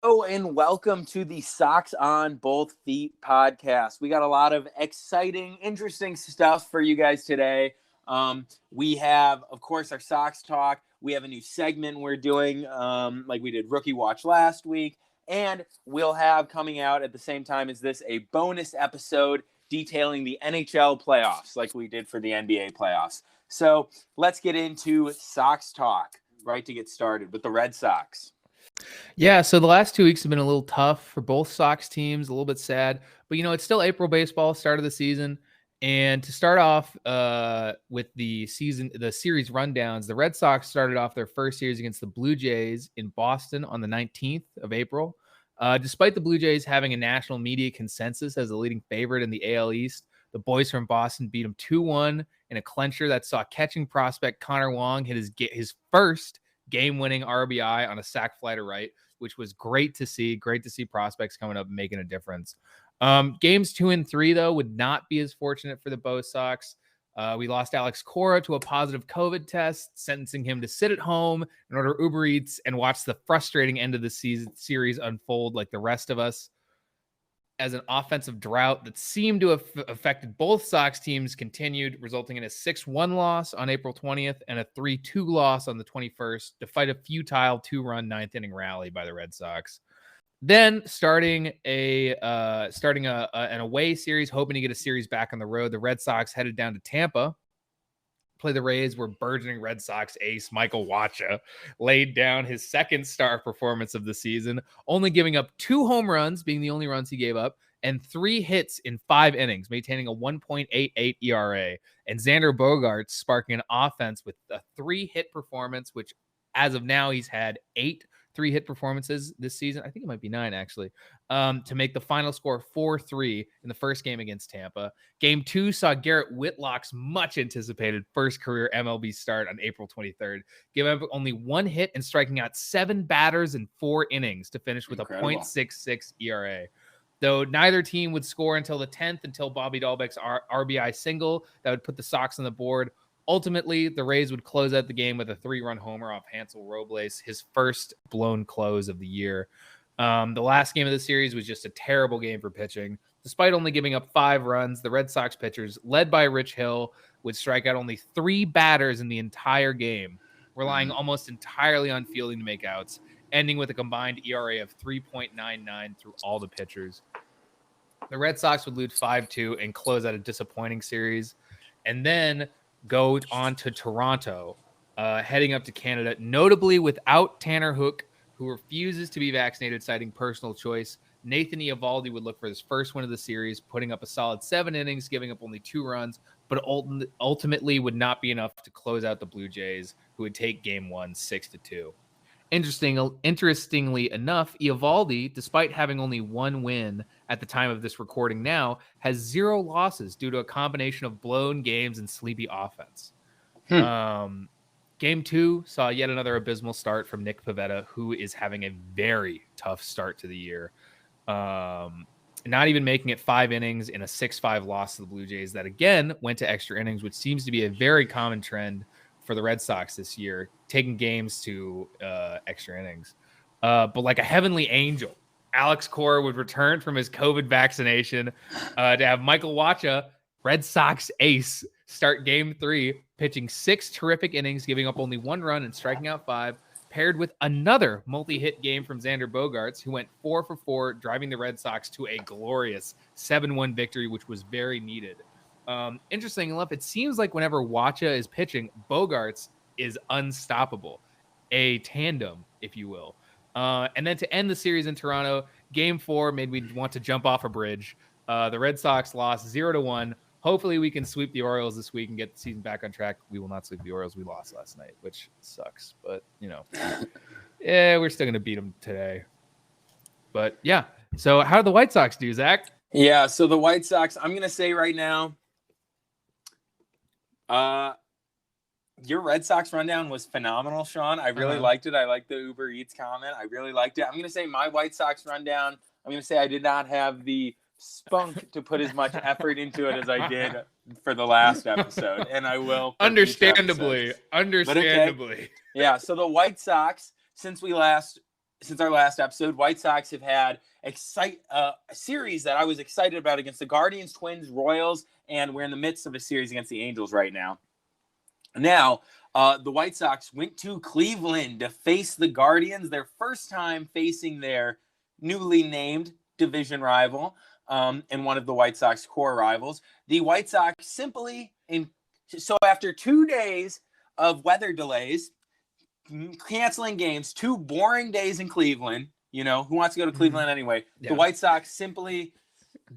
Hello and welcome to the Sox on Both Feet podcast. We got a lot of exciting, interesting stuff for you guys today. We have, of course, our Sox Talk. We have a new segment we're doing, like we did Rookie Watch last week. And we'll have coming out at the same time as this a bonus episode detailing the NHL playoffs, like we did for the NBA playoffs. So let's get into Sox Talk, right, to get started with the Red Sox. Yeah, so the last 2 weeks have been a little tough for both Sox teams, a little bit sad. But, it's still April baseball, start of the season. And to start off with the series rundowns, the Red Sox started off their first series against the Blue Jays in Boston on the 19th of April. Despite the Blue Jays having a national media consensus as the leading favorite in the AL East, the boys from Boston beat them 2-1 in a clincher that saw catching prospect Connor Wong hit his first game-winning RBI on a sac fly to right, which was great to see. Great to see prospects coming up and making a difference. Games 2 and 3, though, would not be as fortunate for the Bo Sox. We lost Alex Cora to a positive COVID test, sentencing him to sit at home and order Uber Eats and watch the frustrating end of the series unfold like the rest of us. As an offensive drought that seemed to have affected both Sox teams continued, resulting in a 6-1 loss on April 20th and a 3-2 loss on the 21st, despite a futile 2-run ninth inning rally by the Red Sox. Then starting an away series, hoping to get a series back on the road, the Red Sox headed down to Tampa, play the Rays, where burgeoning Red Sox ace Michael Wacha laid down his second star performance of the season, only giving up 2 home runs, being the only runs he gave up, and 3 hits in 5 innings, maintaining a 1.88 ERA. And Xander Bogaerts sparking an offense with a 3-hit performance, which as of now he's had 8 3-hit performances this season. I think it might be 9, actually, to make the final score 4-3 in the first game against Tampa. Game 2 saw Garrett Whitlock's much-anticipated first career MLB start on April 23rd, giving up only 1 hit and striking out 7 batters in 4 innings to finish with Incredible. a .66 ERA. Though neither team would score until the 10th, until Bobby Dahlbeck's RBI single that would put the Sox on the board. Ultimately, the Rays would close out the game with a 3-run homer off Hansel Robles, his first blown close of the year. The last game of the series was just a terrible game for pitching. Despite only giving up 5 runs, the Red Sox pitchers, led by Rich Hill, would strike out only 3 batters in the entire game, relying almost entirely on fielding to make outs, ending with a combined ERA of 3.99 through all the pitchers. The Red Sox would lose 5-2 and close out a disappointing series, and then go on to Toronto, heading up to Canada, notably without Tanner Hook, who refuses to be vaccinated, citing personal choice. Nathan Eovaldi would look for his first win of the series, putting up a solid 7 innings, giving up only 2 runs, but ultimately would not be enough to close out the Blue Jays, who would take Game 1 6-2. Interestingly enough, Eovaldi, despite having only 1 win at the time of this recording now, has 0 losses due to a combination of blown games and sleepy offense. Game 2 saw yet another abysmal start from Nick Pivetta, who is having a very tough start to the year. Not even making it 5 innings in a 6-5 loss to the Blue Jays that again went to extra innings, which seems to be a very common trend for the Red Sox this year, taking games to extra innings. But like a heavenly angel, Alex Cora would return from his COVID vaccination to have Michael Wacha, Red Sox ace, start Game 3, pitching 6 terrific innings, giving up only 1 run and striking out 5, paired with another multi-hit game from Xander Bogaerts, who went 4 for 4, driving the Red Sox to a glorious 7-1 victory, which was very needed. Interesting enough, it seems like whenever Wacha is pitching, Bogaerts is unstoppable. A tandem, if you will. And then to end the series in Toronto, Game 4 made me want to jump off a bridge. The Red Sox lost 0-1. Hopefully we can sweep the Orioles this week and get the season back on track. We will not sweep the Orioles. We lost last night, which sucks. But, yeah, we're still going to beat them today. But, yeah. So how did the White Sox do, Zach? Yeah, so the White Sox, I'm going to say right now, your Red Sox rundown was phenomenal, Sean. I really liked it. I liked the Uber Eats comment. I really liked it. I'm going to say my White Sox rundown, I'm going to say I did not have the spunk to put as much effort into it as I did for the last episode, and I will. Understandably. Okay. Yeah, so the White Sox, since we last since our last episode, White Sox have had a series that I was excited about against the Guardians, Twins, Royals, and we're in the midst of a series against the Angels right now. Now, the White Sox went to Cleveland to face the Guardians, their first time facing their newly named division rival, and one of the White Sox core rivals. The White Sox so after 2 days of weather delays, canceling games, 2 boring days in Cleveland, who wants to go to Cleveland anyway? Yeah. The White Sox simply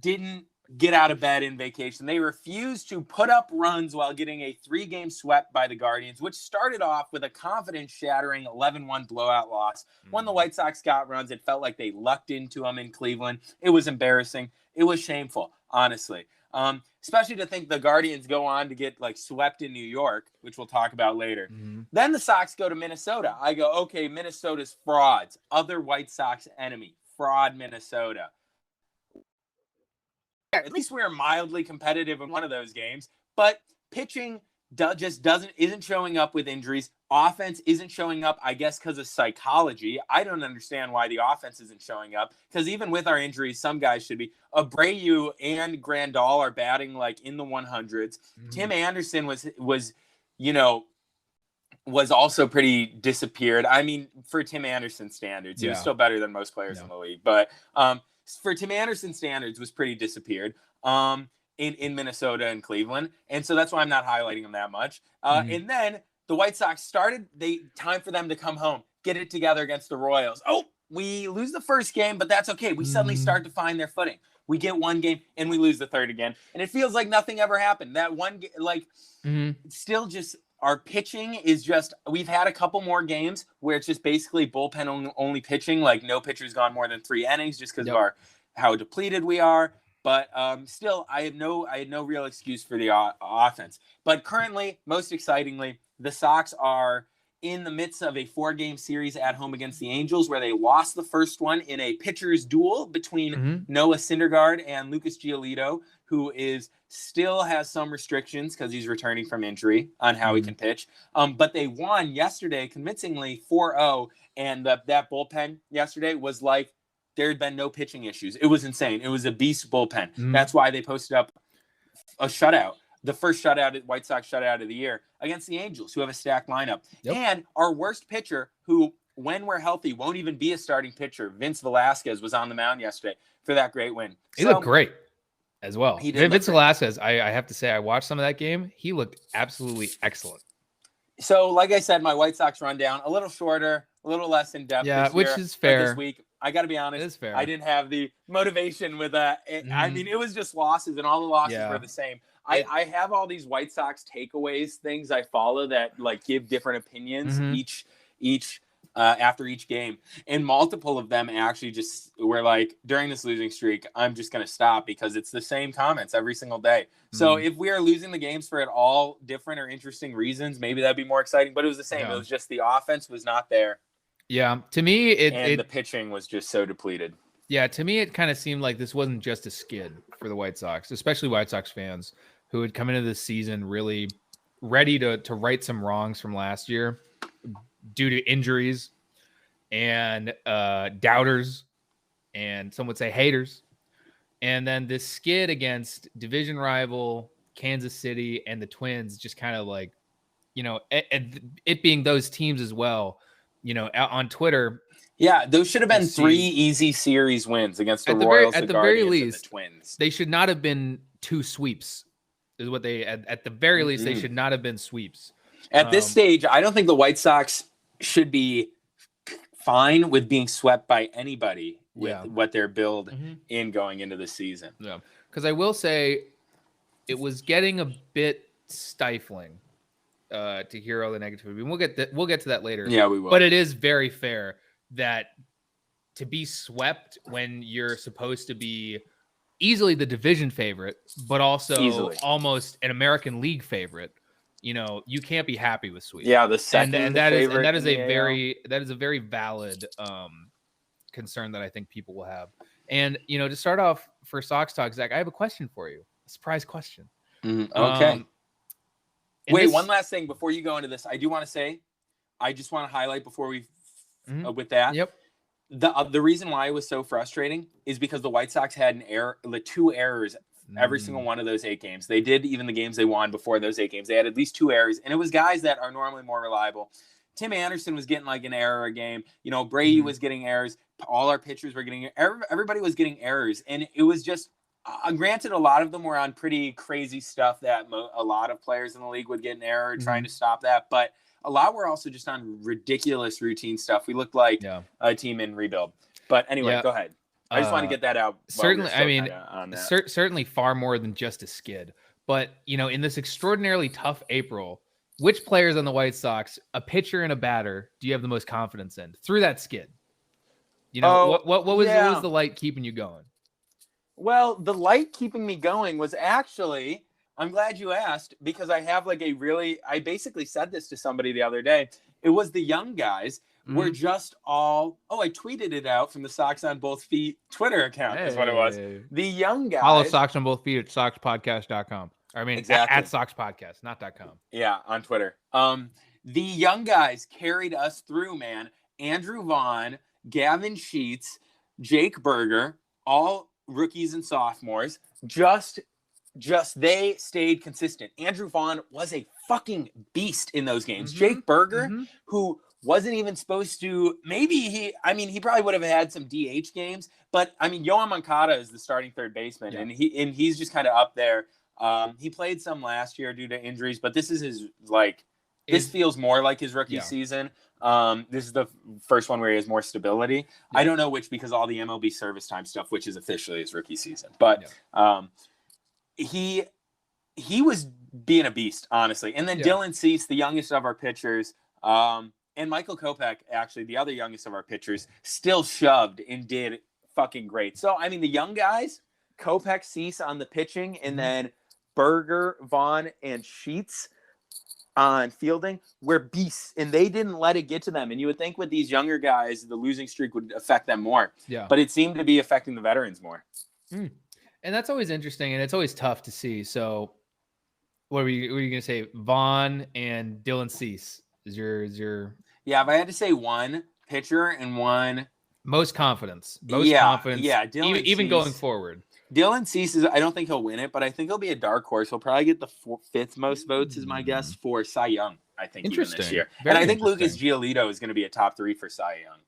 didn't get out of bed in vacation. They refused to put up runs while getting a 3-game sweep by the Guardians, which started off with a confidence-shattering 11-1 blowout loss. When the White Sox got runs, it felt like they lucked into them in Cleveland. It was embarrassing. It was shameful, honestly. Especially to think the Guardians go on to get swept in New York, which we'll talk about later. Then the Sox go to Minnesota. I go, okay, Minnesota's frauds. Other White Sox enemy, fraud Minnesota. At least we were mildly competitive in one of those games, but pitching isn't showing up with injuries. Offense isn't showing up, I guess, because of psychology. I don't understand why the offense isn't showing up, because even with our injuries, some guys should be. Abreu and Grandal are batting in the 100s. Tim Anderson was also pretty disappeared. I mean, for Tim Anderson standards, he was still better than most players in the league, but for Tim Anderson standards, was pretty disappeared in Minnesota and Cleveland, and so that's why I'm not highlighting him that much. And then the White Sox time for them to come home, get it together against the Royals. Oh, we lose the first game, but that's okay. We suddenly start to find their footing. We get one game and we lose the third again, and it feels like nothing ever happened. That one, still just. Our pitching is just, we've had a couple more games where it's just basically bullpen only pitching, no pitcher's gone more than 3 innings just because of how depleted we are. But still, I had no real excuse for the offense. But currently, most excitingly, the Sox are in the midst of a 4-game series at home against the Angels, where they lost the first one in a pitcher's duel between Noah Syndergaard and Lucas Giolito, who still has some restrictions because he's returning from injury on how he can pitch. But they won yesterday convincingly 4-0, and that bullpen yesterday was there had been no pitching issues. It was insane. It was a beast bullpen. That's why they posted up a shutout. The first White Sox shutout of the year against the Angels, who have a stacked lineup. And our worst pitcher, who, when we're healthy, won't even be a starting pitcher, Vince Velasquez, was on the mound yesterday for that great win. He looked great as well. Vince Velasquez, I have to say, I watched some of that game. He looked absolutely excellent. So, like I said, my White Sox rundown, a little shorter, a little less in depth. Yeah, which is fair. This week, I got to be honest, it is fair. I didn't have the motivation with that. I mean, it was just losses, and all the losses were the same. I have all these White Sox takeaways things I follow that give different opinions each after each game, and multiple of them actually just were during this losing streak, I'm just going to stop because it's the same comments every single day. So if we are losing the games for all different or interesting reasons, maybe that'd be more exciting, but it was the same. It was just the offense was not there. Yeah, to me, the pitching was just so depleted. Yeah, to me, it kind of seemed like this wasn't just a skid for the White Sox, especially White Sox fans who had come into this season really ready to right some wrongs from last year due to injuries and doubters, and some would say haters. And then this skid against division rival Kansas City and the Twins, just kind of it being those teams as well, on Twitter. Yeah, those should have been 3 easy series wins against the Royals, the Guardians, and the Twins. They should not have been 2 sweeps. Is what they at the very least they should not have been sweeps. At this stage, I don't think the White Sox should be fine with being swept by anybody with what they're build in going into the season. Yeah, because I will say it was getting a bit stifling to hear all the negativity. We'll get to that later. Yeah, we will. But it is very fair that to be swept when you're supposed to be easily the division favorite, but also almost an American League favorite, you can't be happy with sweep. Yeah, the second and that is a very valid concern that I think people will have. And to start off for Sox Talk, Zach, I have a question for you. A surprise question. Okay. Wait, one last thing before you go into this. I do want to say, I just want to highlight before we with that. Yep. the reason why it was so frustrating is because the White Sox had two errors every single one of those 8 games. They did even the games they won before those 8 games. They had at least 2 errors, and it was guys that are normally more reliable. Tim Anderson was getting like an error a game. Brady was getting errors. All our pitchers were getting everybody was getting errors, and it was just granted a lot of them were on pretty crazy stuff that a lot of players in the league would get an error trying to stop that, but a lot were also just on ridiculous routine stuff. We looked like a team in rebuild. But anyway, go ahead. I just want to get that out. Certainly, I mean, certainly far more than just a skid. But, in this extraordinarily tough April, which players on the White Sox, a pitcher and a batter, do you have the most confidence in through that skid? What was the light keeping you going? Well, the light keeping me going was actually, I'm glad you asked, because I have I basically said this to somebody the other day. It was the young guys. We're just all, I tweeted it out from the Sox on Both Feet Twitter account is what it was. The young guys. Follow Sox on Both Feet at soxpodcast.com. I mean, exactly. At Sox Podcast, not .com. Yeah, on Twitter. The young guys carried us through, man. Andrew Vaughn, Gavin Sheets, Jake Berger, all rookies and sophomores. Just they stayed consistent. Andrew Vaughn was a fucking beast in those games. Jake Berger, who wasn't even supposed to, he probably would have had some DH games, but Yohan Moncada is the starting third baseman, and he's just kind of up there. He played some last year due to injuries, but this is his this feels more like his rookie season. This is the first one where he has more stability. I don't know which, because all the MLB service time stuff, which is officially his rookie season, but he was being a beast, honestly. And then Dylan Cease, the youngest of our pitchers, and Michael Kopech, actually, the other youngest of our pitchers, still shoved and did fucking great. So, the young guys, Kopech, Cease on the pitching, and then Berger, Vaughn, and Sheets on fielding were beasts, and they didn't let it get to them. And you would think with these younger guys, the losing streak would affect them more. Yeah. But it seemed to be affecting the veterans more. And that's always interesting, and it's always tough to see. So, what were you going to say? Vaughn and Dylan Cease is your Yeah, if I had to say one pitcher and one most confidence. Yeah, Dylan even Cease, going forward. Dylan Cease I don't think he'll win it, but I think he'll be a dark horse. He'll probably get the 5th most votes, is my guess, for Cy Young, I think, even this year. And I think Lucas Giolito is going to be a top 3 for Cy Young.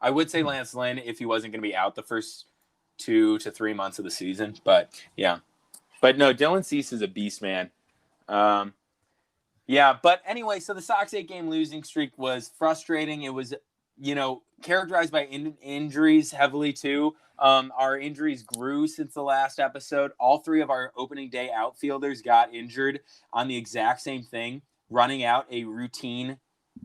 I would say Lance Lynn if he wasn't going to be out the first 2 to 3 months of the season, but yeah. But no, Dylan Cease is a beast, man. But anyway, so the Sox 8-game losing streak was frustrating. It was, characterized by injuries heavily too. Our injuries grew since the last episode. All 3 of our opening day outfielders got injured on the exact same thing, running out a routine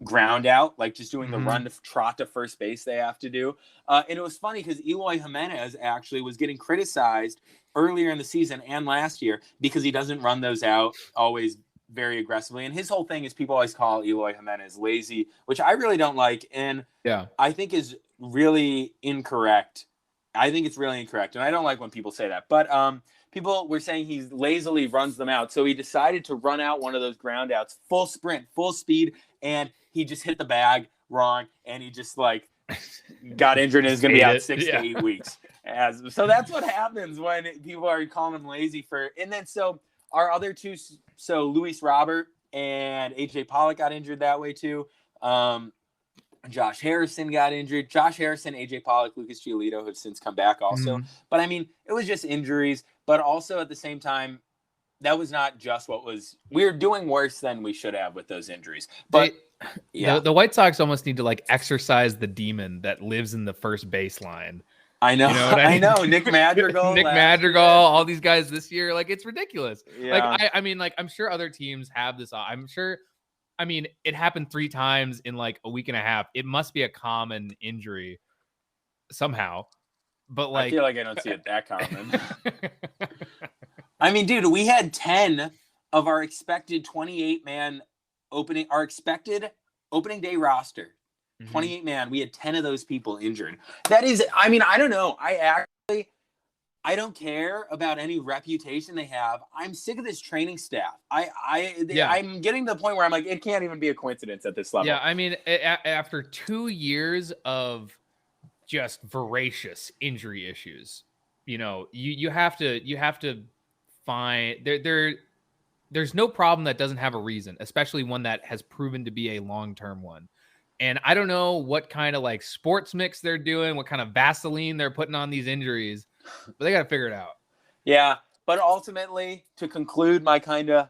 ground out, like just doing the run to trot to first base they have to do. And it was funny because Eloy Jimenez actually was getting criticized earlier in the season and last year because he doesn't run those out always very aggressively. And his whole thing is people always call Eloy Jimenez lazy, which I really don't like. And I think is really incorrect. I think it's really incorrect. And I don't like when people say that. But people were saying he lazily runs them out. So he decided to run out one of those ground outs, full sprint, full speed. And he just hit the bag wrong. And he just got injured and is going to be out 6 to 8 weeks. So that's what happens when people are calling him lazy and then so our other 2, so Luis Robert and AJ Pollock got injured that way too. Josh Harrison got injured. Josh Harrison, AJ Pollock, Lucas Giolito have since come back also. But it was just injuries. But also at the same time, that was not just we were doing worse than we should have with those injuries. But the White Sox almost need to exercise the demon that lives in the first baseline. I know. I know. Nick Madrigal. All these guys this year. It's ridiculous. Yeah. I'm sure other teams have this. I'm sure. It happened 3 times in a week and a half. It must be a common injury somehow. But I feel like I don't see it that common. Dude, we had 10 of our expected 28-man opening day roster. 28-man, we had 10 of those people injured. That is, I don't know. I don't care about any reputation they have. I'm sick of this training staff. I'm getting to the point where I'm it can't even be a coincidence at this level. Yeah, after 2 years of just voracious injury issues. You have to find there's no problem that doesn't have a reason, especially one that has proven to be a long-term one. And I don't know what kind of like sports mix they're doing, what kind of Vaseline they're putting on these injuries, but they got to figure it out. Yeah, but ultimately, to conclude my kind of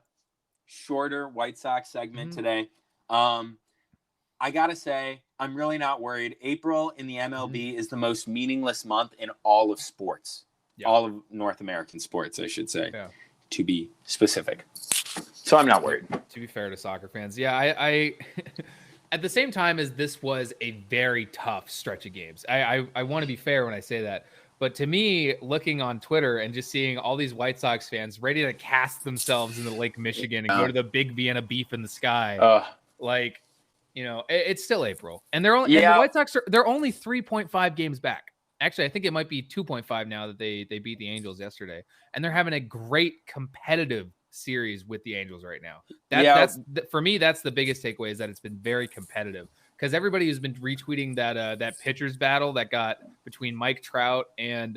shorter White Sox segment today, I got to say, I'm really not worried. April in the MLB is the most meaningless month in all of sports. Yeah. All of North American sports, I should say, to be specific. So I'm not worried. To be fair to soccer fans. Yeah, I at the same time as this was a very tough stretch of games. I want to be fair when I say that. But to me, looking on Twitter and just seeing all these White Sox fans ready to cast themselves into Lake Michigan and go to the big Vienna beef in the sky, it's still April, and they're only and the White Sox they're only 3.5 games back. Actually, I think it might be 2.5 now that they beat the Angels yesterday, and they're having a great competitive series with the Angels right now. That's for me. That's the biggest takeaway, is that it's been very competitive, because everybody has been retweeting that pitchers battle that got between Mike Trout and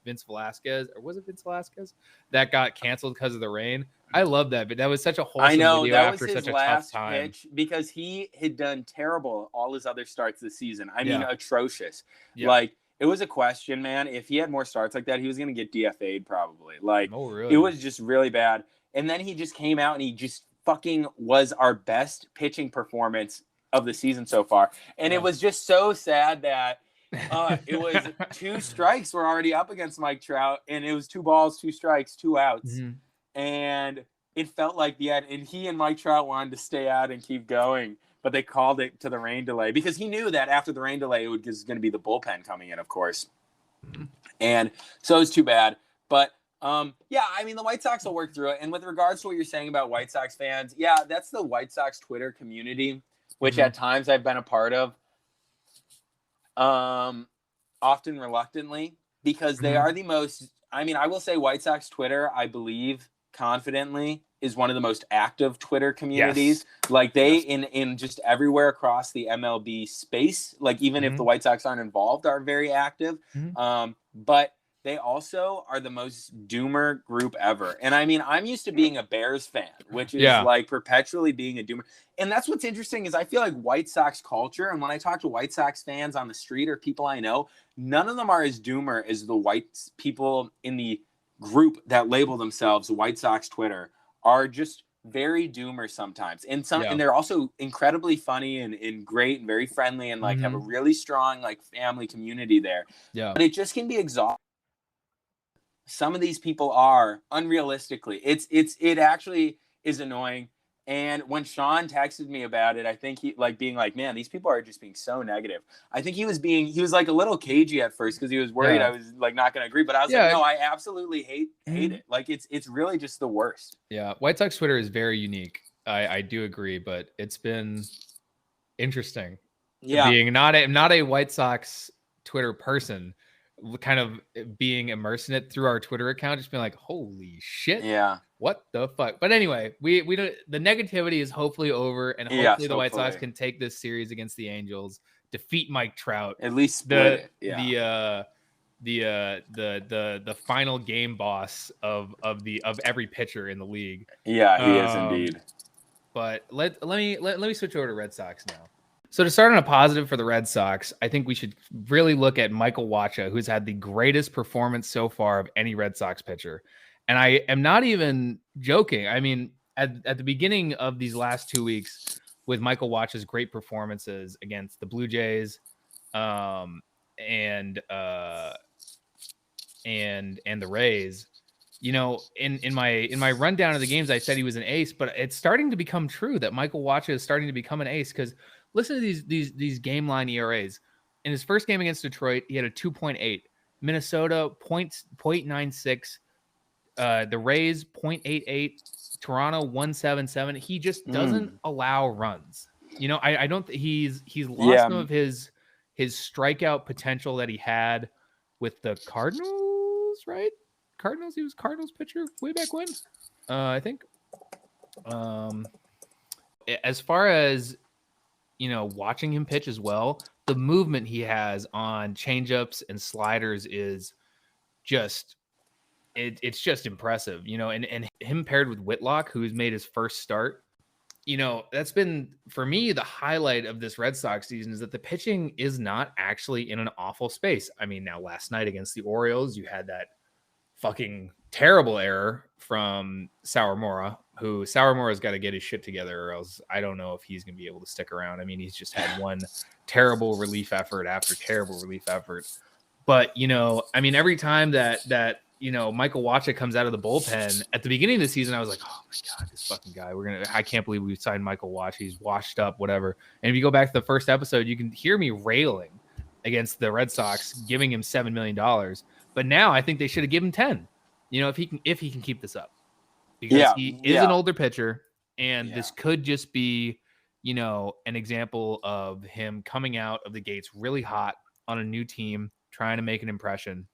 Vince Velasquez, or was it Vince Velasquez, that got canceled because of the rain. I love that, but that was such a wholesome video after such a tough time. Pitch, because he had done terrible all his other starts this season. I mean, atrocious. Yeah. Like, it was a question, man. If he had more starts like that, he was going to get DFA'd probably. Like, really? It was just really bad. And then he just came out and he just fucking was our best pitching performance of the season so far. And it was just so sad that it was 2 strikes were already up against Mike Trout, and it was 2 balls, 2 strikes, 2 outs. And it felt like the end. And he and Mike Trout wanted to stay out and keep going, but they called it to the rain delay, because he knew that after the rain delay, it was going to be the bullpen coming in, of course. And so it was too bad. But I mean, the White Sox will work through it. And with regards to what you're saying about White Sox fans, that's the White Sox Twitter community, which at times I've been a part of, often reluctantly, because they are the most, I mean, I will say White Sox Twitter, I believe confidently, is one of the most active Twitter communities. Yes. Like they in just everywhere across the MLB space, like even if the White Sox aren't involved, are very active. But they also are the most doomer group ever. And I mean, I'm used to being a Bears fan, which is like perpetually being a doomer. And that's what's interesting, is I feel like White Sox culture, and when I talk to White Sox fans on the street or people I know, none of them are as doomer as the white people in the group that label themselves White Sox Twitter are just very doomer sometimes. And and they're also incredibly funny and great and very friendly, and like have a really strong like family community there. Yeah. But it just can be exhausting. Some of these people are unrealistically. It actually is annoying. And when Sean texted me about it, I think he being like, man, these people are just being so negative. I think he was like a little cagey at first, because he was worried I was like not going to agree. But I was like, no, I absolutely hate it. Like it's really just the worst. Yeah. White Sox Twitter is very unique. I do agree, but it's been interesting. Yeah. Being not a White Sox Twitter person, kind of being immersed in it through our Twitter account, just being like, holy shit. Yeah. What the fuck? But anyway, we don't, the negativity is hopefully over, and hopefully the White Sox can take this series against the Angels, defeat Mike Trout, at least split it. The final game boss of every pitcher in the league. Yeah, he is indeed. But let me switch over to Red Sox now. So to start on a positive for the Red Sox, I think we should really look at Michael Wacha, who's had the greatest performance so far of any Red Sox pitcher. And I am not even joking. I mean, at the beginning of these last 2 weeks, with Michael Wacha's great performances against the Blue Jays, and the Rays, you know, in my rundown of the games, I said he was an ace, but it's starting to become true that Michael Wacha is starting to become an ace, because listen to these game line ERAs. In his first game against Detroit, he had a 2.8, Minnesota 0.96. The Rays 0.88, Toronto 177. He just doesn't allow runs. You know, I don't. He's lost some of his strikeout potential that he had with the Cardinals, right? Cardinals. He was Cardinals pitcher way back when, I think. As far as, you know, watching him pitch as well, the movement he has on changeups and sliders is just it's just impressive, and him paired with Whitlock, who's made his first start. That's been, for me, the highlight of this Red Sox season is that the pitching is not actually in an awful space. I mean, now last night against the Orioles, you had that fucking terrible error from Sawamura's got to get his shit together, or else I don't know if he's going to be able to stick around. I mean, he's just had one terrible relief effort after terrible relief effort. But, I mean, every time that Michael Wacha comes out of the bullpen at the beginning of the season, I was like, oh my God, this fucking guy, I can't believe we signed Michael Wacha. He's washed up, whatever. And if you go back to the first episode, you can hear me railing against the Red Sox, giving him $7 million. But now I think they should have given 10, if he can keep this up, because he is an older pitcher, and this could just be, an example of him coming out of the gates really hot on a new team, trying to make an impression.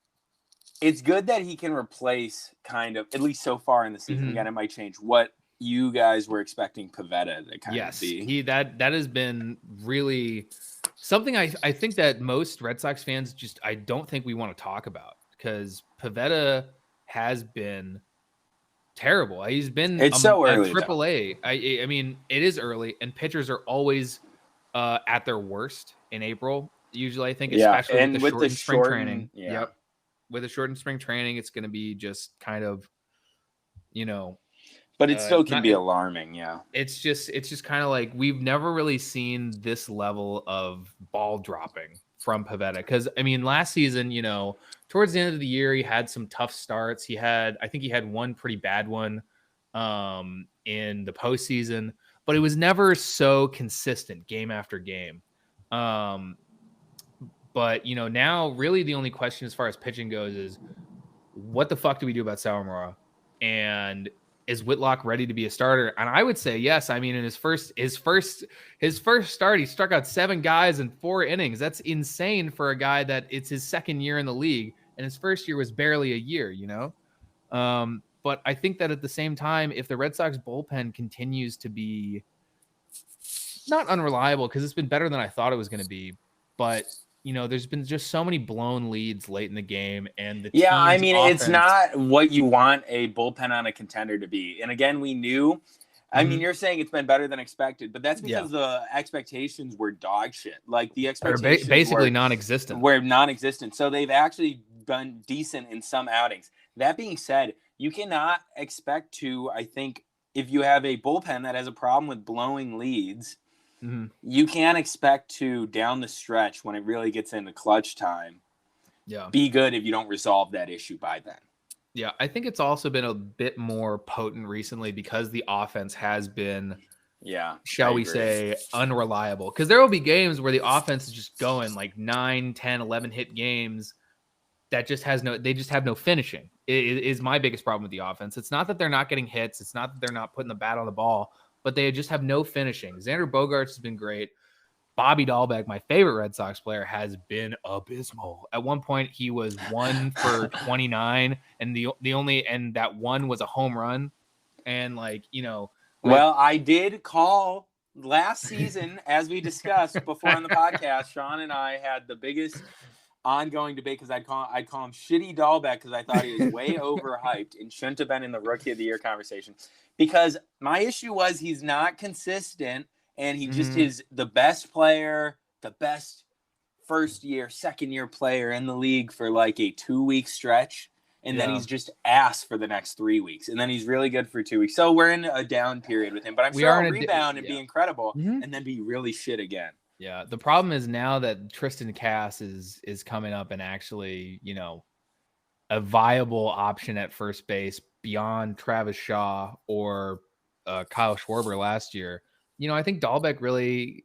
It's good that he can replace, kind of, at least so far in the season. Again, it might change, what you guys were expecting Pivetta to kind of be. That has been really something I think that most Red Sox fans I don't think we want to talk about, because Pivetta has been terrible. He's been so early, AAA. I mean, it is early, and pitchers are always at their worst in April. Usually, I think, especially and with the shortened spring training. Yeah. Yep. With a shortened spring training, it's going to be just kind of, but it still can be alarming. Yeah. It's just kind of like, we've never really seen this level of ball dropping from Pivetta. Because, I mean, last season, towards the end of the year, he had some tough starts. I think he had one pretty bad one in the postseason, but it was never so consistent game after game. But, now really the only question as far as pitching goes is, what the fuck do we do about Sawamura? And is Whitlock ready to be a starter? And I would say yes. I mean, in his first start, he struck out 7 guys in 4 innings. That's insane for a guy that it's his second year in the league, and his first year was barely a year, But I think that at the same time, if the Red Sox bullpen continues to be not unreliable, because it's been better than I thought it was going to be, but there's been just so many blown leads late in the game, and I mean, it's not what you want a bullpen on a contender to be. And again, we knew. I mean, you're saying it's been better than expected, but that's because the expectations were dog shit. Like, the expectations basically non-existent. Were non-existent. So they've actually been decent in some outings. That being said, you cannot expect to. I think if you have a bullpen that has a problem with blowing leads, you can't expect to, down the stretch when it really gets into clutch time, be good if you don't resolve that issue by then. Yeah, I think it's also been a bit more potent recently because the offense has been, shall we say, unreliable. Because there will be games where the offense is just going like 9, 10, 11 hit games that just they just have no finishing. It is my biggest problem with the offense. It's not that they're not getting hits. It's not that they're not putting the bat on the ball, but they just have no finishing. Xander Bogaerts has been great. Bobby Dahlbeck, my favorite Red Sox player, has been abysmal. At one point, he was 1 for 29, and and that one was a home run. And well, I did call last season, as we discussed before on the podcast. Sean and I had the biggest ongoing debate because I'd call him Shitty Dahlbeck because I thought he was way overhyped and shouldn't have been in the Rookie of the Year conversation. Because my issue was he's not consistent, and he just is the best player, the best second year player in the league for like a 2-week stretch. And then he's just ass for the next 3 weeks. And then he's really good for 2 weeks. So we're in a down period with him. But I'm sure he'll rebound and be incredible and then be really shit again. Yeah. The problem is now that Tristan Cass is coming up and actually, a viable option at first base beyond Travis Shaw or Kyle Schwarber last year. I think Dahlbeck really,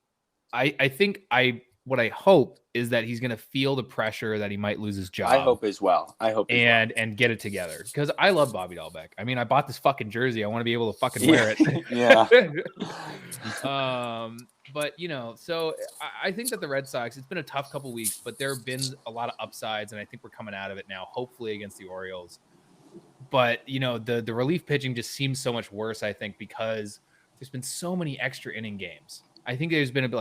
what I hope is that he's going to feel the pressure that he might lose his job. I hope as well. And get it together, because I love Bobby Dahlbeck. I mean, I bought this fucking jersey. I want to be able to fucking wear it. Yeah. But so I think that the Red Sox, it's been a tough couple weeks, but there have been a lot of upsides, and I think we're coming out of it now, hopefully against the Orioles. But the relief pitching just seems so much worse, I think, because there's been so many extra inning games. I think there's been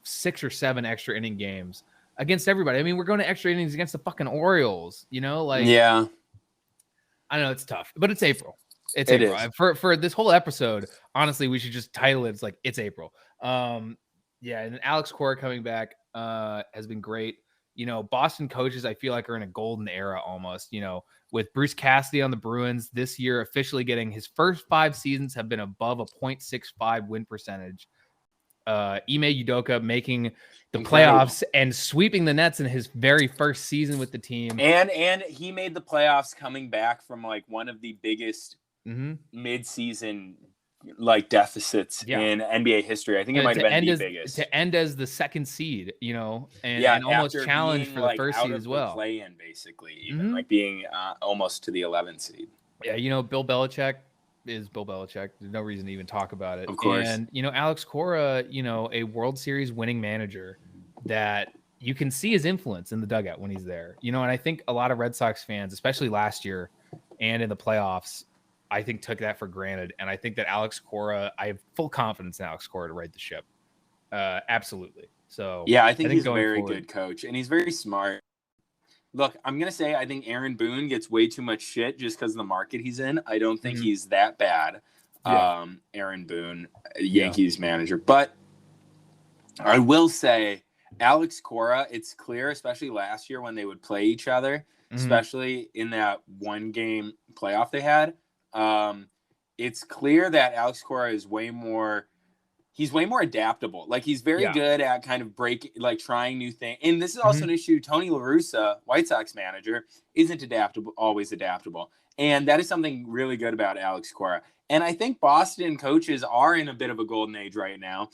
6 or 7 extra inning games against everybody. I mean, we're going to extra innings against the fucking Orioles, like, yeah, I know it's tough, but it's April. It's it April. is. For this whole episode, honestly, we should just title it. It's like, it's April. Yeah. And Alex Cora coming back has been great. Boston coaches, I feel like, are in a golden era almost, with Bruce Cassidy on the Bruins this year, officially getting his first 5 seasons have been above a .65 win percentage. Ime Udoka making the playoffs and sweeping the Nets in his very first season with the team. And he made the playoffs coming back from like one of the biggest mid-season like deficits in NBA history. I think it might have been the biggest. To end as the second seed, and almost challenged for the first seed as well. Play-in, basically, even like being almost to the 11th seed. Yeah, Bill Belichick is Bill Belichick. There's no reason to even talk about it. Of course. And, Alex Cora, a World Series winning manager that you can see his influence in the dugout when he's there. And I think a lot of Red Sox fans, especially last year and in the playoffs, I think took that for granted. And I think that Alex Cora, I have full confidence in Alex Cora to right the ship. Absolutely. So yeah, I think he's a very good coach and he's very smart. Look, I'm going to say I think Aaron Boone gets way too much shit just because of the market he's in. I don't think he's that bad, Aaron Boone, Yankees manager. But I will say Alex Cora, it's clear, especially last year when they would play each other, especially in that one-game playoff they had, it's clear that Alex Cora is way more adaptable. Like he's very good at kind of trying new things. And this is also an issue. Tony La Russa, White Sox manager, isn't always adaptable. And that is something really good about Alex Cora. And I think Boston coaches are in a bit of a golden age right now.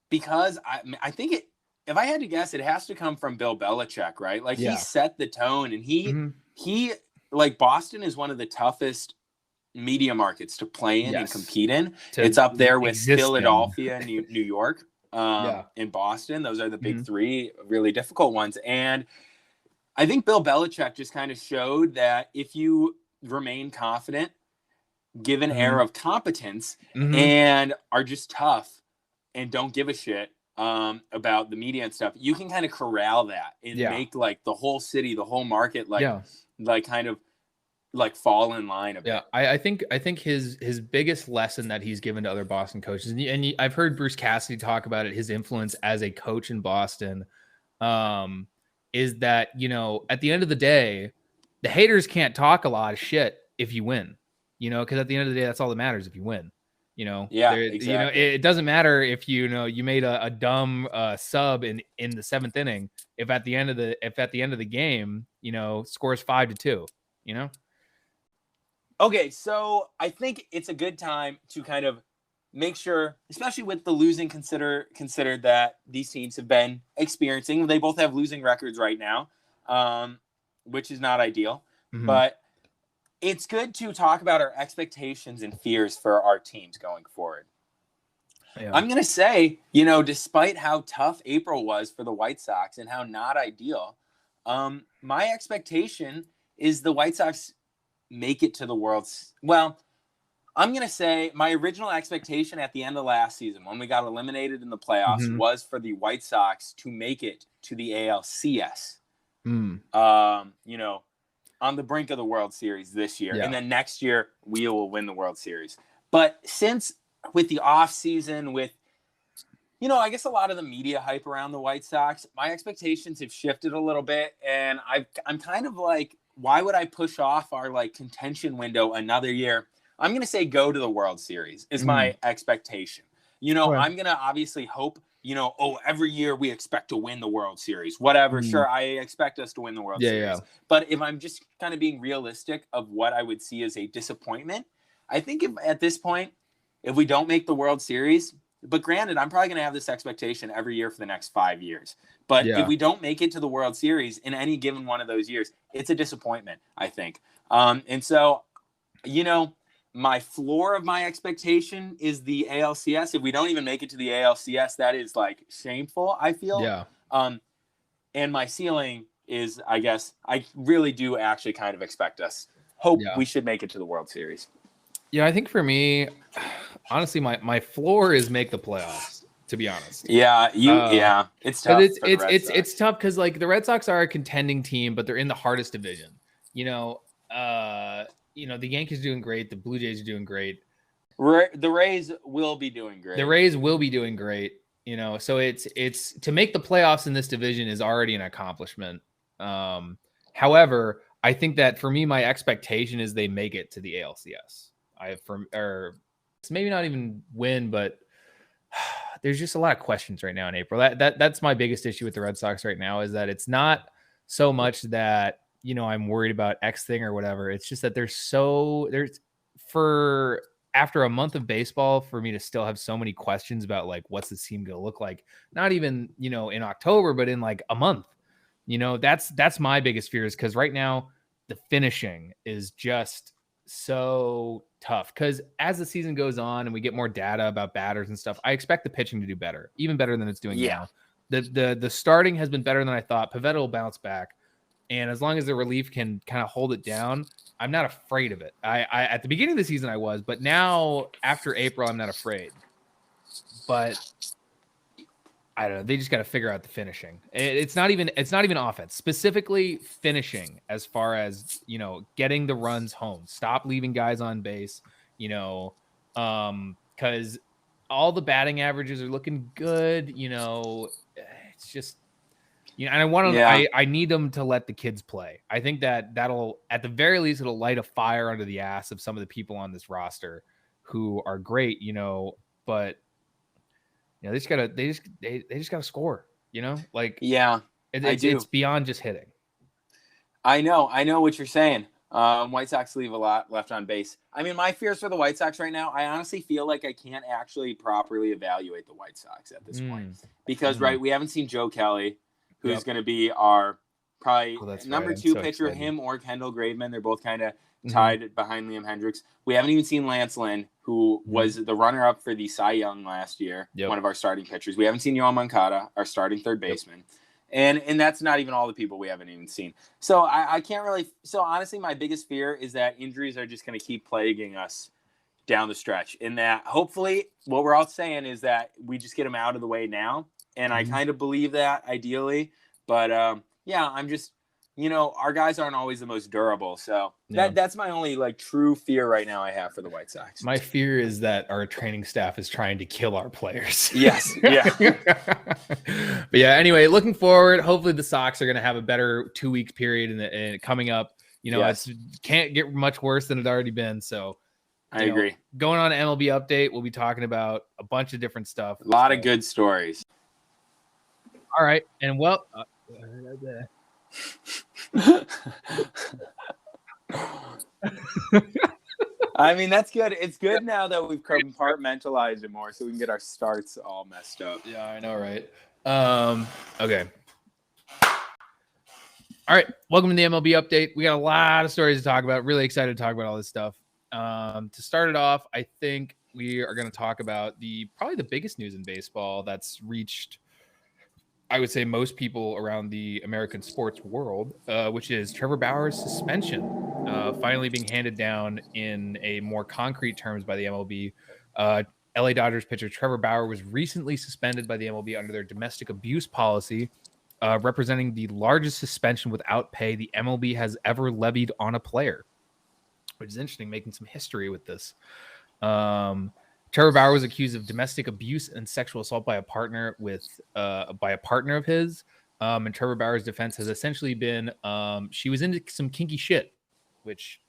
Because I think if I had to guess, it has to come from Bill Belichick, right? Like he set the tone and he like Boston is one of the toughest media markets to play in and compete in. It's up there with Philadelphia, New York, and Boston. Those are the big 3 really difficult ones. And I think Bill Belichick just kind of showed that if you remain confident, give an air of competence, and are just tough and don't give a shit about the media and stuff, you can kind of corral that and make like the whole city, the whole market, like kind of like fall in line a bit. Yeah, I think his biggest lesson that he's given to other Boston coaches, and I've heard Bruce Cassidy talk about it, his influence as a coach in Boston, is that at the end of the day, the haters can't talk a lot of shit if you win, because at the end of the day, that's all that matters if you win. Exactly. It doesn't matter if you made a dumb sub in the 7th inning if at the end of the game scores 5-2. Okay, so I think it's a good time to kind of make sure, especially with the losing considered that these teams have been experiencing. They both have losing records right now, which is not ideal. But it's good to talk about our expectations and fears for our teams going forward. Yeah. I'm going to say, despite how tough April was for the White Sox and how not ideal, my expectation is the White Sox make it to the World's. Well, I'm going to say my original expectation at the end of last season when we got eliminated in the playoffs was for the White Sox to make it to the ALCS. On the brink of the World Series this year. And then next year we will win the World Series. But since with the off season, with, I guess a lot of the media hype around the White Sox, my expectations have shifted a little bit. And I'm kind of like, why would I push off our like contention window another year? I'm going to say go to the World Series is my expectation. I'm going to obviously hope, every year we expect to win the World Series, whatever. Sure. I expect us to win the World Series. Yeah. But if I'm just kind of being realistic of what I would see as a disappointment, I think at this point, if we don't make the World Series, but granted, I'm probably going to have this expectation every year for the next 5 years. But if we don't make it to the World Series in any given one of those years, it's a disappointment, I think. And so, my floor of my expectation is the ALCS. If we don't even make it to the ALCS, that is like shameful, I feel. Yeah. And my ceiling is, I guess, I really do actually kind of expect us. We should make it to the World Series. Yeah, I think for me, honestly, my floor is make the playoffs. to be honest. It's tough. It's tough because like the Red Sox are a contending team, but they're in the hardest division. The Yankees are doing great. The Blue Jays are doing great. The Rays will be doing great. So it's to make the playoffs in this division is already an accomplishment. However, I think that for me, my expectation is they make it to the ALCS. It's maybe not even win, but there's just a lot of questions right now in April. That's my biggest issue with the Red Sox right now is that it's not so much that, I'm worried about X thing or whatever. It's just that after a month of baseball for me to still have so many questions about like, what's the team going to look like? Not even, in October, but in like a month, that's my biggest fear is because right now the finishing is just so tough because as the season goes on and we get more data about batters and stuff, I expect the pitching to do better, even better than it's doing now. The starting has been better than I thought. Pivetta will bounce back. And as long as the relief can kind of hold it down, I'm not afraid of it. I at the beginning of the season I was, but now after April, I'm not afraid. But I don't know. They just got to figure out the finishing. It's not even offense, specifically finishing as far as, getting the runs home. Stop leaving guys on base, because all the batting averages are looking good. It's just, and I want to, I need them to let the kids play. I think that'll, at the very least, it'll light a fire under the ass of some of the people on this roster who are great, but they just gotta score, it's beyond just hitting. I know what you're saying. White Sox leave a lot left on base. I mean, my fears for the White Sox right now, I honestly feel like I can't actually properly evaluate the White Sox at this point because, we haven't seen Joe Kelly, who's going to be our probably number two pitcher, him or Kendall Graveman. They're both kind of tied behind Liam Hendricks. We haven't even seen Lance Lynn, who was the runner-up for the Cy Young last year, one of our starting pitchers. We haven't seen Yoan Moncada, our starting third baseman. And that's not even all the people we haven't even seen. So I can't really – so honestly, my biggest fear is that injuries are just going to keep plaguing us down the stretch. In that hopefully what we're all saying is that we just get them out of the way now. And I kind of believe that ideally. But, I'm just – our guys aren't always the most durable. So that's my only true fear right now I have for the White Sox. My fear is that our training staff is trying to kill our players. Yes. Yeah. But anyway, looking forward, hopefully the Sox are going to have a better 2 week period and coming up. It can't get much worse than it's already been. So I agree. Going on to MLB Update, we'll be talking about a bunch of different stuff. A lot of good stories. All right. And I mean, that's good. It's good now that we've compartmentalized it more so we can get our starts all messed up. Yeah, I know, right? Okay. All right. Welcome to the MLB Update. We got a lot of stories to talk about. Really excited to talk about all this stuff. To start it off, I think we are going to talk about probably the biggest news in baseball that's reached, I would say, most people around the American sports world, which is Trevor Bauer's suspension finally being handed down in a more concrete terms by the MLB. LA Dodgers pitcher Trevor Bauer was recently suspended by the MLB under their domestic abuse policy, representing the largest suspension without pay the MLB has ever levied on a player, which is interesting, making some history with this. Trevor Bauer was accused of domestic abuse and sexual assault by a partner of his. And Trevor Bauer's defense has essentially been she was into some kinky shit, which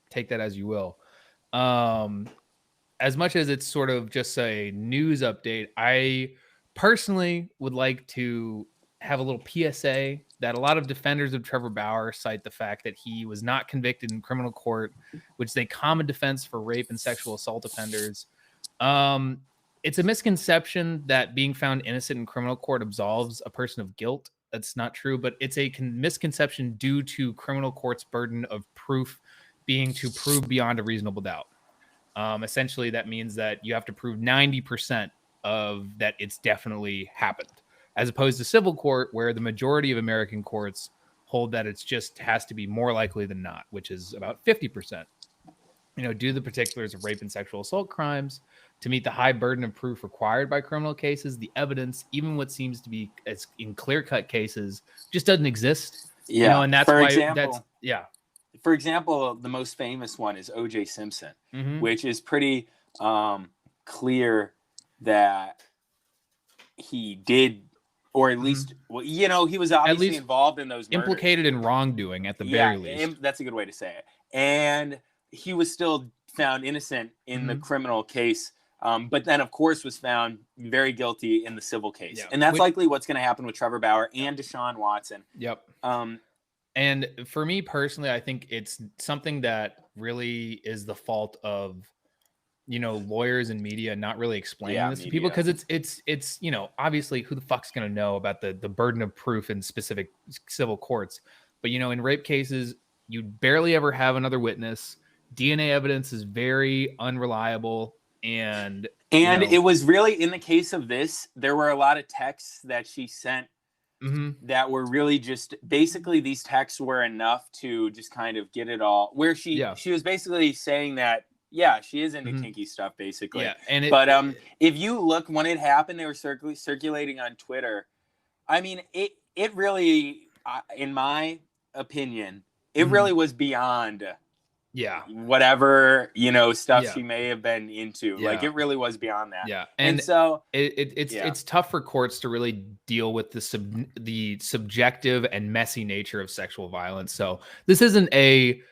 take that as you will. As much as it's sort of just a news update, I personally would like to have a little PSA that a lot of defenders of Trevor Bauer cite the fact that he was not convicted in criminal court, which is a common defense for rape and sexual assault offenders. It's a misconception that being found innocent in criminal court absolves a person of guilt. That's not true, but it's a misconception due to criminal court's burden of proof being to prove beyond a reasonable doubt. Essentially, that means that you have to prove 90% of that it's definitely happened, as opposed to civil court, where the majority of American courts hold that it's just has to be more likely than not, which is about 50%. due to the particulars of rape and sexual assault crimes, to meet the high burden of proof required by criminal cases, the evidence, even what seems to be as in clear-cut cases, just doesn't exist. Yeah. And that's For why example, yeah. For example, the most famous one is O.J. Simpson, which is pretty clear that he did, or at least, he was obviously involved in those murders. Implicated in wrongdoing at the very least. That's a good way to say it. And he was still found innocent in the criminal case, but then, of course, was found very guilty in the civil case. Yeah. And that's likely what's going to happen with Trevor Bauer and Deshaun Watson. Yep. And for me personally, I think it's something that really is the fault of, lawyers and media not really explaining this to people, because it's obviously who the fuck's going to know about the burden of proof in specific civil courts. But, in rape cases, you barely ever have another witness. DNA evidence is very unreliable. And it was really, in the case of this, there were a lot of texts that she sent that were really just basically, these texts were enough to just kind of get it all, where she was basically saying that, she is into kinky stuff, basically. Yeah, but if you look, when it happened, they were circulating on Twitter. I mean, it really, in my opinion, it really was beyond whatever stuff she may have been into. Like, it really was beyond that. Yeah, and so it's tough for courts to really deal with the subjective and messy nature of sexual violence. So this isn't a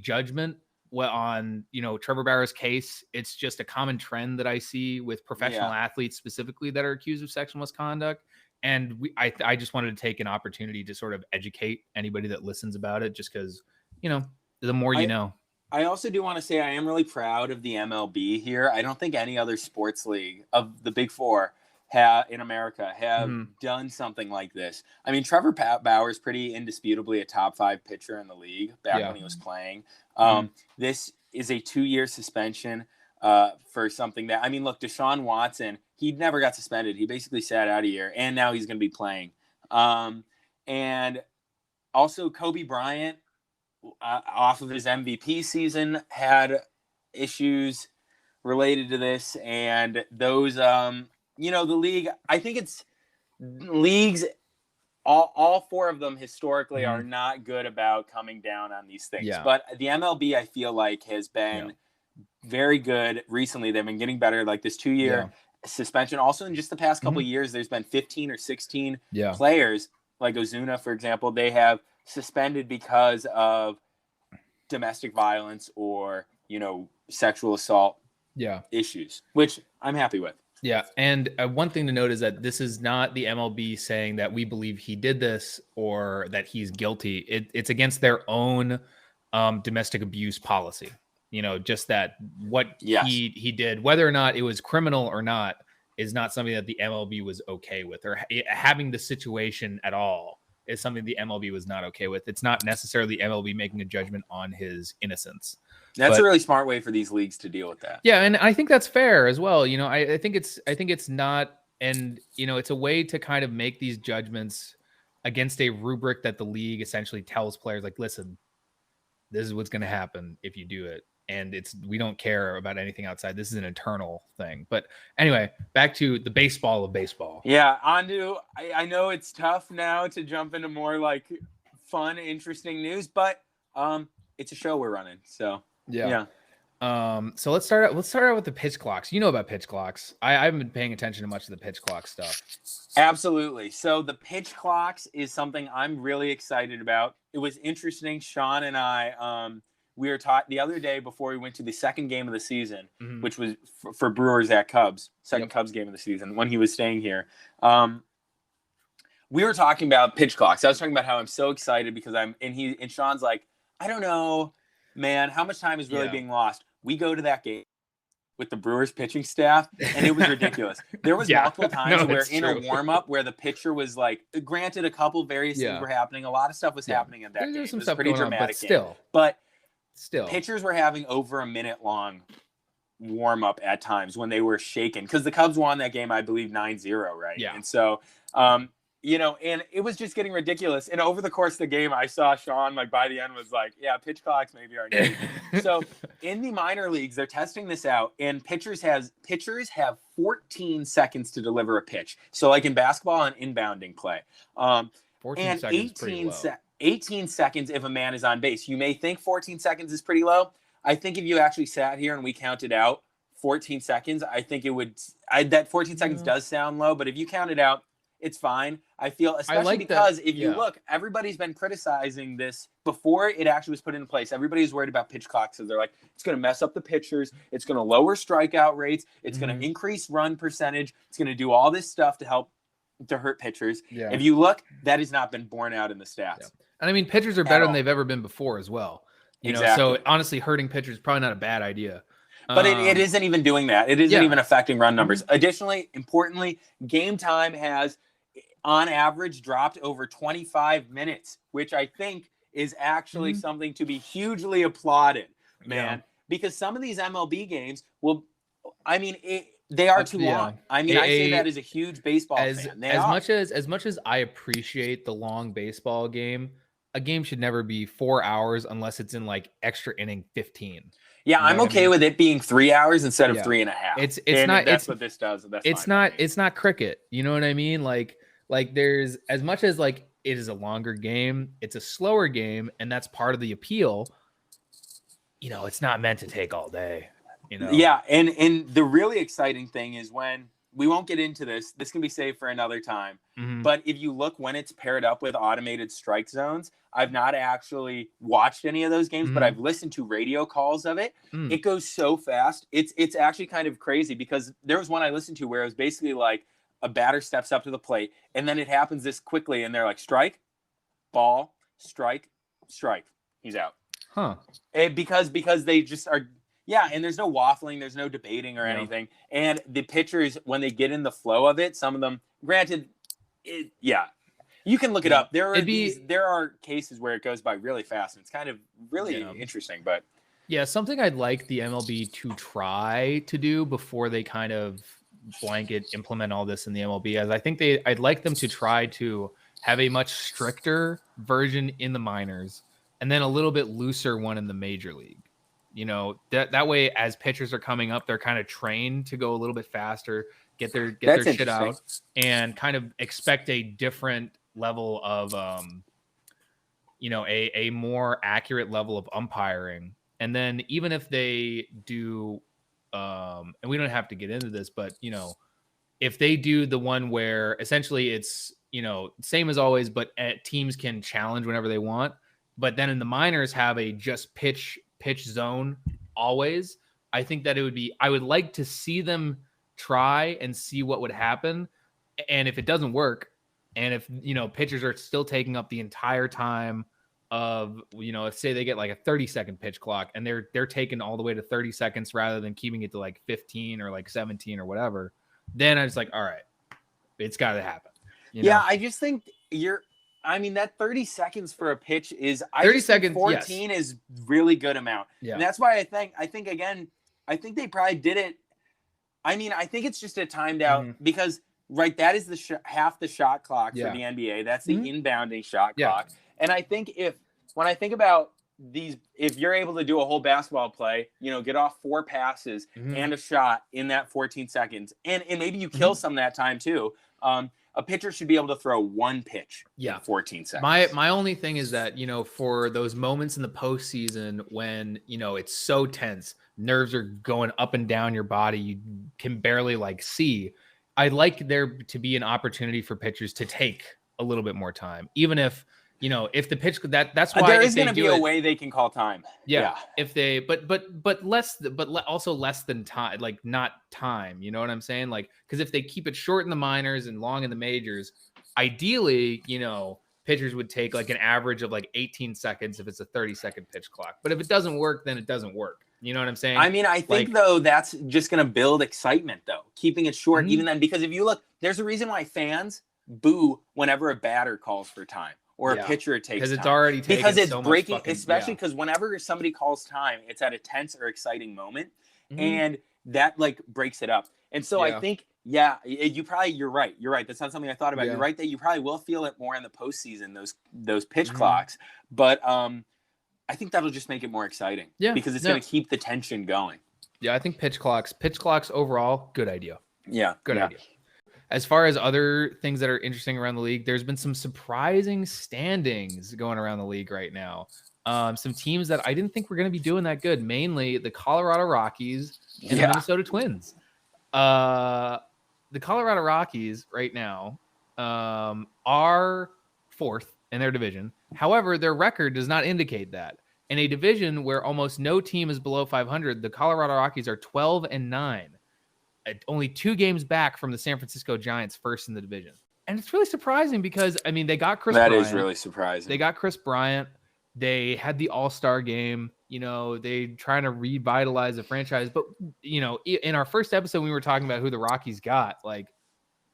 judgment on Trevor Bauer's case. It's just a common trend that I see with professional athletes specifically that are accused of sexual misconduct. And I just wanted to take an opportunity to sort of educate anybody that listens about it, just because the more you know. I also do want to say I am really proud of the MLB here. I don't think any other sports league of the Big Four in America have done something like this. I mean, Trevor Bauer is pretty indisputably a top 5 pitcher in the league back when he was playing. This is a 2-year suspension for something that, I mean, look, Deshaun Watson, he never got suspended. He basically sat out a year, and now he's going to be playing. And also Kobe Bryant, off of his MVP season, had issues related to this, and those the league, I think it's leagues, all 4 of them historically are not good about coming down on these things, but the MLB, I feel like, has been very good recently. They've been getting better, like this 2-year suspension. Also, in just the past couple of years, there's been 15 or 16 players, like Ozuna, for example, they have suspended because of domestic violence or sexual assault issues, which I'm happy with. Yeah, and one thing to note is that this is not the MLB saying that we believe he did this or that he's guilty. It's against their own domestic abuse policy. Just that what he did, whether or not it was criminal or not, is not something that the MLB was okay with, or having the situation at all is something the MLB was not okay with. It's not necessarily MLB making a judgment on his innocence. That's a really smart way for these leagues to deal with that. Yeah, and I think that's fair as well. I think it's not, and it's a way to kind of make these judgments against a rubric that the league essentially tells players, like, listen, this is what's going to happen if you do it. And we don't care about anything outside. This is an internal thing. But anyway, back to the baseball of baseball. Yeah, I know it's tough now to jump into more like fun, interesting news, but it's a show we're running. So yeah. So let's start out with the pitch clocks. You know about pitch clocks. I haven't been paying attention to much of the pitch clock stuff. Absolutely. So the pitch clocks is something I'm really excited about. It was interesting. Sean and I, we were taught the other day before we went to the second game of the season, which was for Brewers at Cubs, Cubs game of the season, when he was staying here. We were talking about pitch clocks. I was talking about how I'm so excited because and Sean's like, I don't know, man, how much time is really being lost? We go to that game with the Brewers pitching staff, and it was ridiculous. There was multiple times where in a warm-up where the pitcher was like, granted, a couple various things were happening. A lot of stuff was happening in that game. It was pretty dramatic game. But still, pitchers were having over a minute-long warm-up at times when they were shaken, because the Cubs won that game, I believe, 9-0, right? Yeah. And so, and it was just getting ridiculous. And over the course of the game, I saw Sean, like, by the end was like, yeah, pitch clocks maybe aren't needed. So in the minor leagues, they're testing this out, and pitchers have 14 seconds to deliver a pitch. So like in basketball and inbounding play. 14 and seconds pretty low. 18 seconds if a man is on base. You may think 14 seconds is pretty low. I think if you actually sat here and we counted out 14 seconds, I think it would that 14 seconds does sound low, but if you count it out, it's fine. I feel, especially because if you look, everybody's been criticizing this before it actually was put into place. Everybody's worried about pitch clocks. So they're like, it's going to mess up the pitchers. It's going to lower strikeout rates. It's going to increase run percentage. It's going to do all this stuff to hurt pitchers. Yeah. If you look, that has not been borne out in the stats. Yeah. And I mean, pitchers are better than they've ever been before as well. You know, so honestly, hurting pitchers is probably not a bad idea. But it isn't even doing that. It isn't even affecting run numbers. Additionally, importantly, game time has on average dropped over 25 minutes, which I think is actually something to be hugely applauded, man. Because some of these MLB games they are too long. I mean, I say that as a huge baseball fan. As much as I appreciate the long baseball game, a game should never be 4 hours unless it's in like extra inning 15. Yeah, I'm okay with it being 3 hours instead of 3.5. That's what this does. It's not cricket. You know what I mean? Like there's, as much as like it is a longer game, it's a slower game, and that's part of the appeal. You know, it's not meant to take all day. You know? Yeah, and the really exciting thing is when we won't get into this. This can be saved for another time. But if you look when it's paired up with automated strike zones, I've not actually watched any of those games, but I've listened to radio calls of it. It goes so fast. It's actually kind of crazy because there was one I listened to where it was basically like a batter steps up to the plate and then it happens this quickly and they're like, strike, ball, strike, he's out. Because they just are. Yeah, and there's no waffling, there's no debating or anything. And the pitchers, when they get in the flow of it, some of them, granted, you can look it up. There are cases where it goes by really fast, and it's kind of really interesting. But something I'd like the MLB to try to do before they kind of blanket implement all this in the MLB, as I think I'd like them to try to have a much stricter version in the minors, and then a little bit looser one in the major league. You know, that way, as pitchers are coming up, they're kind of trained to go a little bit faster, get their shit out, and kind of expect a different level of, a more accurate level of umpiring. And then even if they do, and we don't have to get into this, but, if they do the one where essentially it's, same as always, but teams can challenge whenever they want, but then in the minors have a just pitch zone always, I think that I would like to see them try and see what would happen. And if it doesn't work, and if, pitchers are still taking up the entire time of, if say they get like a 30-second pitch clock and they're taking all the way to 30 seconds rather than keeping it to like 15 or like 17 or whatever, then I was like, all right, it's got to happen. I just think that 30 seconds for a pitch is 30 seconds. 14 is really good amount. Yeah. And that's why I think they probably did it. I think it's just a timed out because that is the half the shot clock for the NBA. That's the inbounding shot clock. And I think when I think about these, if you're able to do a whole basketball play, get off 4 passes and a shot in that 14 seconds, and maybe you kill some that time too. A pitcher should be able to throw one pitch in 14 seconds. My only thing is that, for those moments in the postseason when, it's so tense, nerves are going up and down your body, you can barely see. I'd like there to be an opportunity for pitchers to take a little bit more time, even if, if the pitch that's why there is going to be a way they can call time. If they, also less than time, not time, you know what I'm saying? Because if they keep it short in the minors and long in the majors, ideally, pitchers would take an average of 18 seconds if it's a 30-second pitch clock. But if it doesn't work, then it doesn't work. You know what I'm saying? I think though that's just going to build excitement though, keeping it short even then, because if you look, there's a reason why fans boo whenever a batter calls for time. Or a pitcher takes because it's already taken because it's so breaking, much especially because whenever somebody calls time, it's at a tense or exciting moment, and that breaks it up. And so I think Yeah, you're right. You're right. That's not something I thought about. Yeah. You're right that you probably will feel it more in the postseason, those pitch Mm-hmm. clocks. But I think that'll just make it more exciting. Yeah, because it's going to keep the tension going. Yeah, I think pitch clocks overall, good idea. Yeah, good idea. As far as other things that are interesting around the league, there's been some surprising standings going around the league right now. Some teams that I didn't think were going to be doing that good, mainly the Colorado Rockies and the Minnesota Twins. The Colorado Rockies right now are fourth in their division. However, their record does not indicate that. In a division where almost no team is below 500, the Colorado Rockies are 12-9, only 2 games back from the San Francisco Giants, first in the division. And it's really surprising because, I mean, they got Chris Bryant. That is really surprising. They got Chris Bryant. They had the All-Star game. You know, they trying to revitalize the franchise. But, you know, in our first episode, we were talking about who the Rockies got. Like,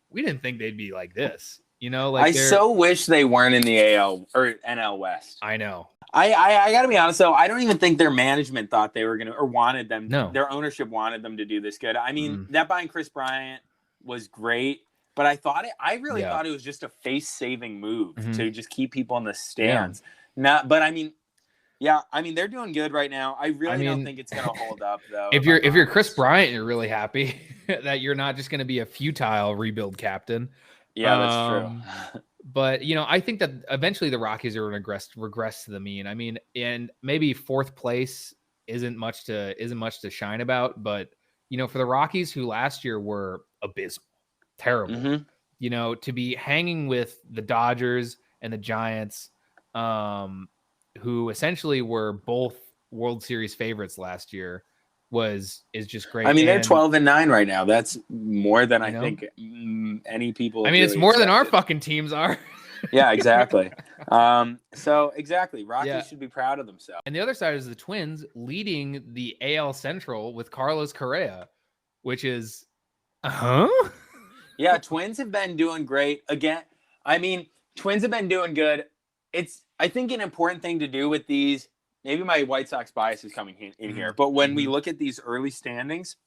we didn't think they'd be like this. You know, like I so wish they weren't in the AL or NL West. I know. I got to be honest, though. I don't even think their management thought they were going to or wanted them. No. Their ownership wanted them to do this good. I mean, that buying Chris Bryant was great, but I really thought it was just a face-saving move to just keep people in the stands. But I mean, they're doing good right now. I really don't think it's going to hold up, though. If you're Chris Bryant, you're really happy that you're not just going to be a futile rebuild captain. Yeah, that's true. But, you know, I think that eventually the Rockies are going to regress to the mean. I mean, and maybe fourth place isn't much to shine about. But, you know, for the Rockies, who last year were abysmal, terrible, you know, to be hanging with the Dodgers and the Giants, who essentially were both World Series favorites last year, is just great. I mean, they're 12-9 right now. That's more than I think any people. I mean, it's more than our fucking teams are. Yeah, exactly. Rockies should be proud of themselves. And the other side is the Twins leading the AL Central with Carlos Correa, which is, Yeah, Twins have been doing great. Again, I mean, Twins have been doing good. It's, I think, an important thing to do with these. Maybe my White Sox bias is coming in here, but when we look at these early standings,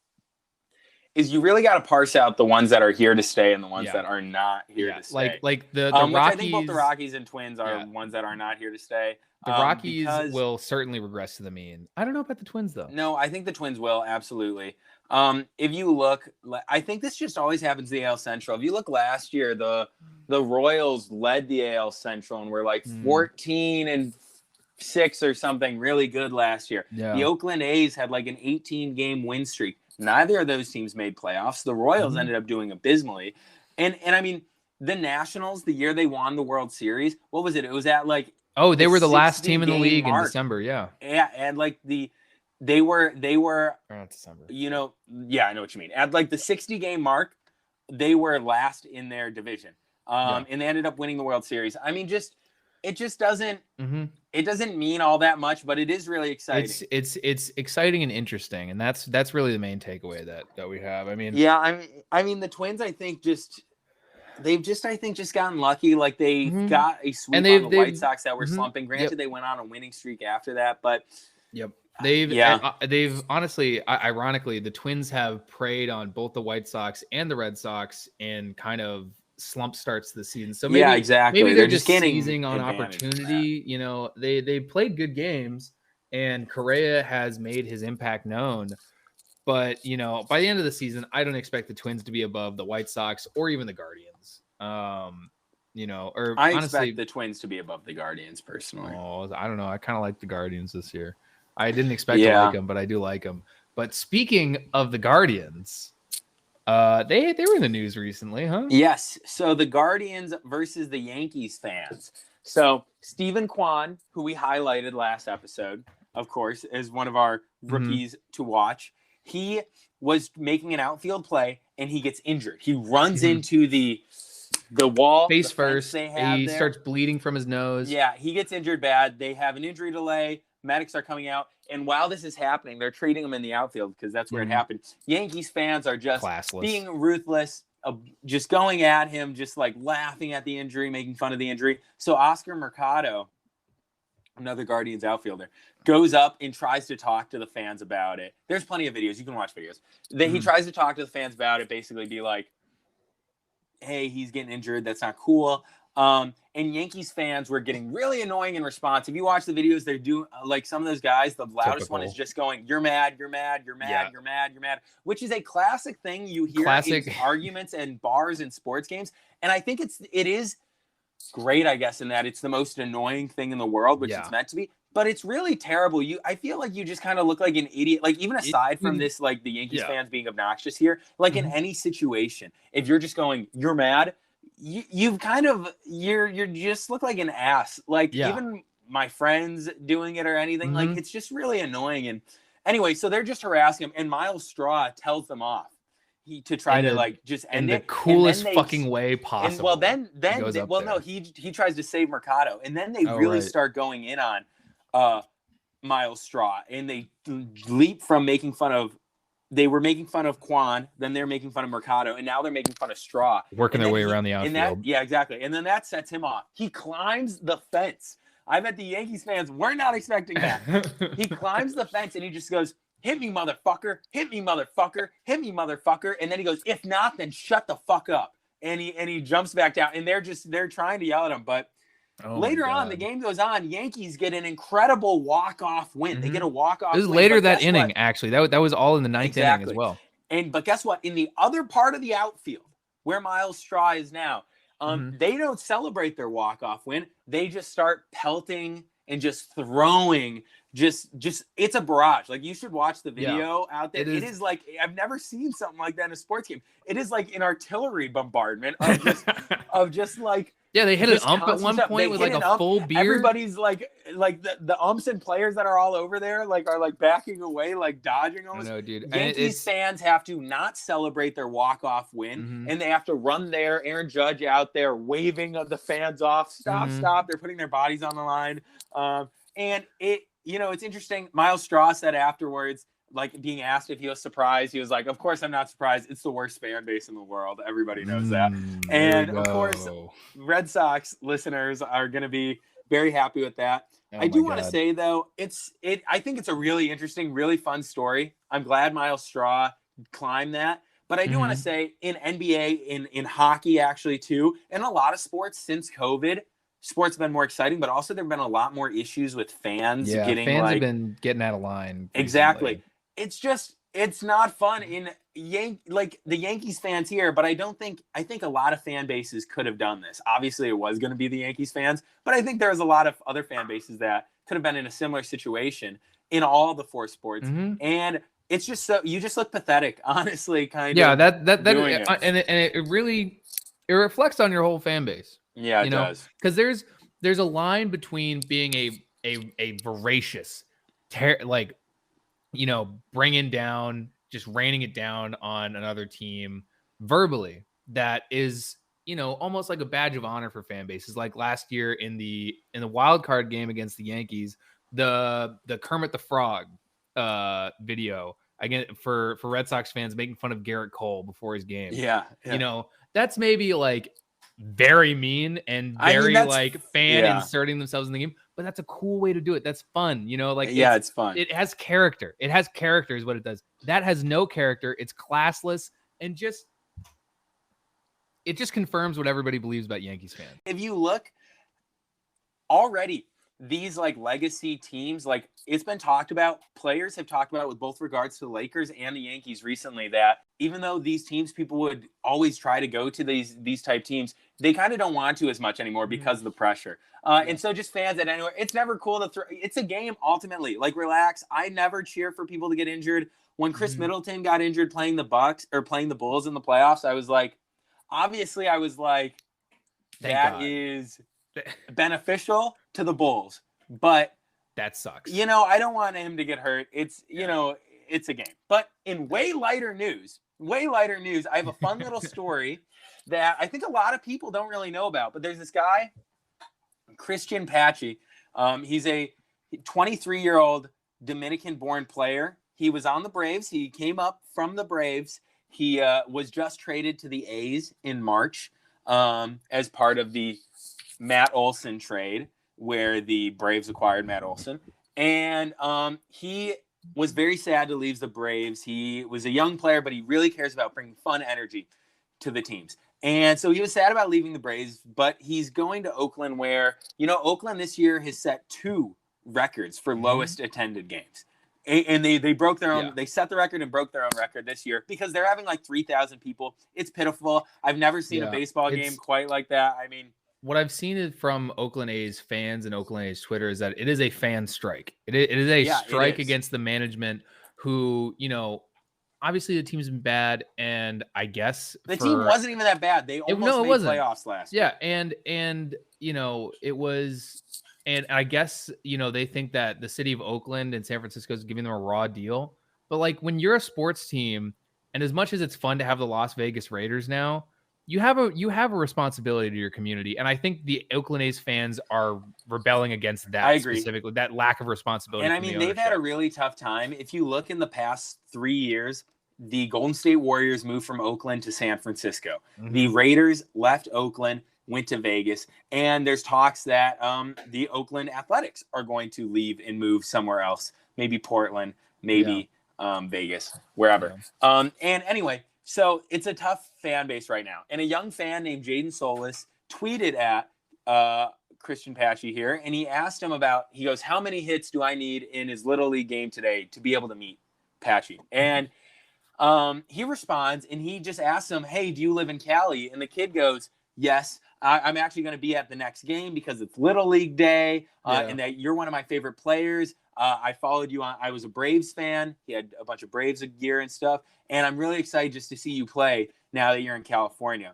is you really got to parse out the ones that are here to stay and the ones that are not here to stay. Like the Rockies. I think both the Rockies and Twins are ones that are not here to stay. The Rockies will certainly regress to the mean. I don't know about the Twins, though. No, I think the Twins will, absolutely. If you look, I think this just always happens in the AL Central. If you look last year, the Royals led the AL Central and were like 14-6 or something, really good last year. Yeah. The Oakland A's had like an 18-game win streak. Neither of those teams made playoffs. The Royals ended up doing abysmally. And I mean, the Nationals, the year they won the World Series, what was it? It was at like they were the last team in the league in December, Yeah, and like they were not December. You know, yeah, I know what you mean. At like the 60-game mark, they were last in their division. And they ended up winning the World Series. I mean, it just doesn't it doesn't mean all that much, but it is really exciting. It's exciting and interesting, and that's really the main takeaway that we have. I mean, I mean the Twins, I think they've just gotten lucky. Like they got a sweep on the White Sox that were slumping. Granted, they went on a winning streak after that, but they've honestly, ironically, the Twins have preyed on both the White Sox and the Red Sox in kind of slump starts to the season. So maybe they're just seizing on opportunity. You know, they played good games and Correa has made his impact known. But, you know, by the end of the season, I don't expect the Twins to be above the White Sox or even the Guardians. You know, or I honestly, expect the Twins to be above the Guardians personally. Oh, I don't know. I kind of like the Guardians this year. I didn't expect to like them, but I do like them. But speaking of the Guardians, they were in the news recently, huh? Yes. So the Guardians versus the Yankees fans. So Stephen Kwan, who we highlighted last episode, of course, is one of our rookies to watch. He was making an outfield play and he gets injured. He runs into the wall face first. He starts bleeding from his nose. Yeah, he gets injured bad. They have an injury delay. Medics are coming out. And while this is happening, they're treating him in the outfield because that's where it happened. Yankees fans are just being ruthless, just going at him, just like laughing at the injury, making fun of the injury. So Oscar Mercado, another Guardians outfielder, goes up and tries to talk to the fans about it. There's plenty of videos. You can watch videos. He tries to talk to the fans about it, basically be like, hey, he's getting injured. That's not cool. And Yankees fans were getting really annoying in response. If you watch the videos, they're doing like some of those guys, the loudest one is just going, you're mad, you're mad, you're mad, you're mad, you're mad, which is a classic thing you hear in arguments and bars and sports games. And I think it is great, I guess, in that it's the most annoying thing in the world, which it's meant to be. But it's really terrible. I feel like you just kind of look like an idiot. Like even aside from this, like the Yankees fans being obnoxious here, like in any situation, if you're just going, you're mad, you just look like an ass. Like even my friends doing it or anything, like it's just really annoying. And anyway, so they're just harassing him, and Miles Straw tells them off. To try to like just end it in the coolest fucking way possible. And he tries to save Mercado, and then they really start going in on Miles Straw, and they leap from making fun of. They were making fun of Quan, then they're making fun of Mercado, and now they're making fun of Straw. Working their way around the outfield. Exactly. And then that sets him off. He climbs the fence. I bet the Yankees fans were not expecting that. He climbs the fence and he just goes, hit me, motherfucker. Hit me, motherfucker. Hit me, motherfucker. And then he goes, if not, then shut the fuck up. And he jumps back down. And they're trying to yell at him. But later on, the game goes on. Yankees get an incredible walk-off win. They get a walk-off win. This is later that inning, actually. That was all in the ninth inning as well. But guess what? In the other part of the outfield, where Miles Straw is now, they don't celebrate their walk-off win. They just start pelting and just throwing. Just it's a barrage. Like you should watch the video out there. It is like I've never seen something like that in a sports game. It is like an artillery bombardment of just like they hit an ump at one point with like a full beard. Everybody's like the umps and players that are all over there are like backing away, like dodging almost. No, dude. Yankees fans have to not celebrate their walk-off win, and they have to run there. Aaron Judge out there waving the fans off. Stop. They're putting their bodies on the line. And it's interesting. Miles Straw said afterwards, like being asked if he was surprised, he was like, of course I'm not surprised. It's the worst fan base in the world. Everybody knows that. And of course, Red Sox listeners are going to be very happy with that. I do want to say though, I think it's a really interesting, really fun story. I'm glad Miles Straw climbed that. But I do want to say in NBA, in hockey actually too, and a lot of sports since COVID, sports have been more exciting, but also there have been a lot more issues with fans fans have been getting out of line. Exactly. It's not fun in the Yankees fans here, but I think a lot of fan bases could have done this. Obviously it was going to be the Yankees fans, but I think there was a lot of other fan bases that could have been in a similar situation in all the four sports. And it's just so you just look pathetic, honestly, kind of. And it really reflects on your whole fan base. Yeah, it does. Because there's a line between being a voracious, bringing down, just raining it down on another team verbally. That is, almost like a badge of honor for fan bases. Like last year in the wild card game against the Yankees, the Kermit the Frog video again for Red Sox fans making fun of Garrett Cole before his game. Yeah. That's maybe like very mean and very fan inserting themselves in the game, but that's a cool way to do it. That's fun, it's fun. It has character. It has character is what it does. That has no character. It's classless and it just confirms what everybody believes about Yankees fans. If you look already, these legacy teams, it's been talked about, players have talked about with both regards to the Lakers and the Yankees recently, that even though these teams, people would always try to go to these type teams, they kind of don't want to as much anymore because of the pressure. And so just fans at anywhere, it's never cool to throw. It's a game ultimately. relax. I never cheer for people to get injured. When Chris Middleton got injured playing the Bucks or playing the Bulls in the playoffs, I was like, that is beneficial to the Bulls, but that sucks. I don't want him to get hurt. It's it's a game. But in way lighter news, I have a fun little story that I think a lot of people don't really know about. But there's this guy, Christian Pache. He's a 23-year-old Dominican-born player. He was on the Braves. He came up from the Braves. He was just traded to the A's in March as part of the Matt Olson trade, where the Braves acquired Matt Olson. And he was very sad to leave the Braves. He was a young player, but he really cares about bringing fun energy to the teams. And so he was sad about leaving the Braves, but he's going to Oakland where, Oakland this year has set 2 records for lowest attended games. And they broke their own, they set the record and broke their own record this year because they're having like 3,000 people. It's pitiful. I've never seen a baseball game quite like that. I mean, what I've seen is from Oakland A's fans and Oakland A's Twitter is that it is a fan strike. It is a strike against the management who, obviously the team's been bad, and I guess the team wasn't even that bad. They almost made playoffs last year. Yeah, and it was, and I guess they think that the city of Oakland and San Francisco is giving them a raw deal. But like when you're a sports team, and as much as it's fun to have the Las Vegas Raiders now, you have a responsibility to your community, and I think the Oakland A's fans are rebelling against that. I agree. Specifically, that lack of responsibility. And I mean, they've had a really tough time. If you look in the past 3 years, the Golden State Warriors moved from Oakland to San Francisco. The Raiders left Oakland, went to Vegas, and there's talks that the Oakland Athletics are going to leave and move somewhere else, maybe Portland, maybe Vegas, wherever. And anyway. So it's a tough fan base right now. And a young fan named Jaden Solis tweeted at Christian Patchy here, and he asked him he goes, how many hits do I need in his Little League game today to be able to meet Patchy? And he responds, and he just asks him, hey, do you live in Cali? And the kid goes, yes, I'm actually going to be at the next game because it's Little League Day, and that you're one of my favorite players. I followed you I was a Braves fan. He had a bunch of Braves gear and stuff. And I'm really excited just to see you play now that you're in California.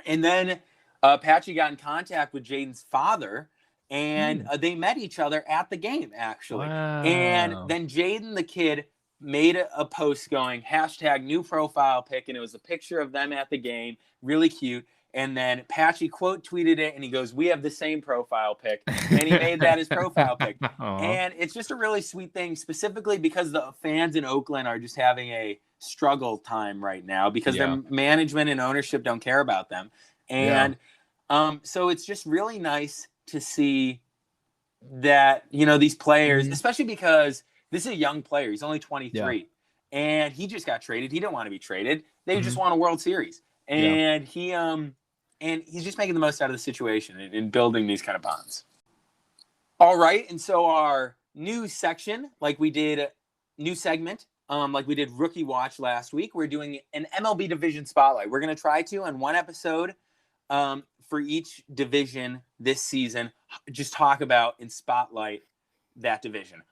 And then Patchy got in contact with Jaden's father, and they met each other at the game, actually. Wow. And then Jaden, the kid, made a post going, #new profile pic, and it was a picture of them at the game. Really cute. And then Patchy quote tweeted it, and he goes, we have the same profile pic. And he made that his profile pic. And it's just a really sweet thing, specifically because the fans in Oakland are just having a struggle time right now because their management and ownership don't care about them. And so it's just really nice to see that, these players, especially because this is a young player. He's only 23. And he just got traded. He didn't want to be traded. They just won a World Series. And he's just making the most out of the situation and building these kind of bonds. All right. And so our new section, like we did Rookie Watch last week, we're doing an MLB Division Spotlight. We're going to try to, on one episode for each division this season, just talk about and spotlight that division.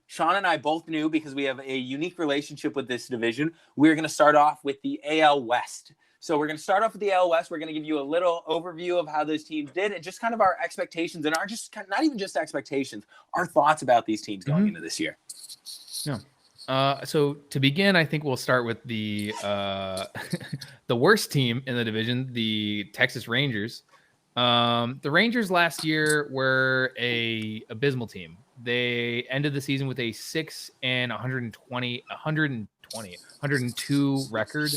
Sean and I both knew, because we have a unique relationship with this division, we're going to start off with the AL West. So we're going to start off with the AL West. We're going to give you a little overview of how those teams did and just kind of our expectations and not even just expectations, our thoughts about these teams going into this year. Yeah. So to begin, I think we'll start with the the worst team in the division, the Texas Rangers. The Rangers last year were a abysmal team. They ended the season with a 102 record.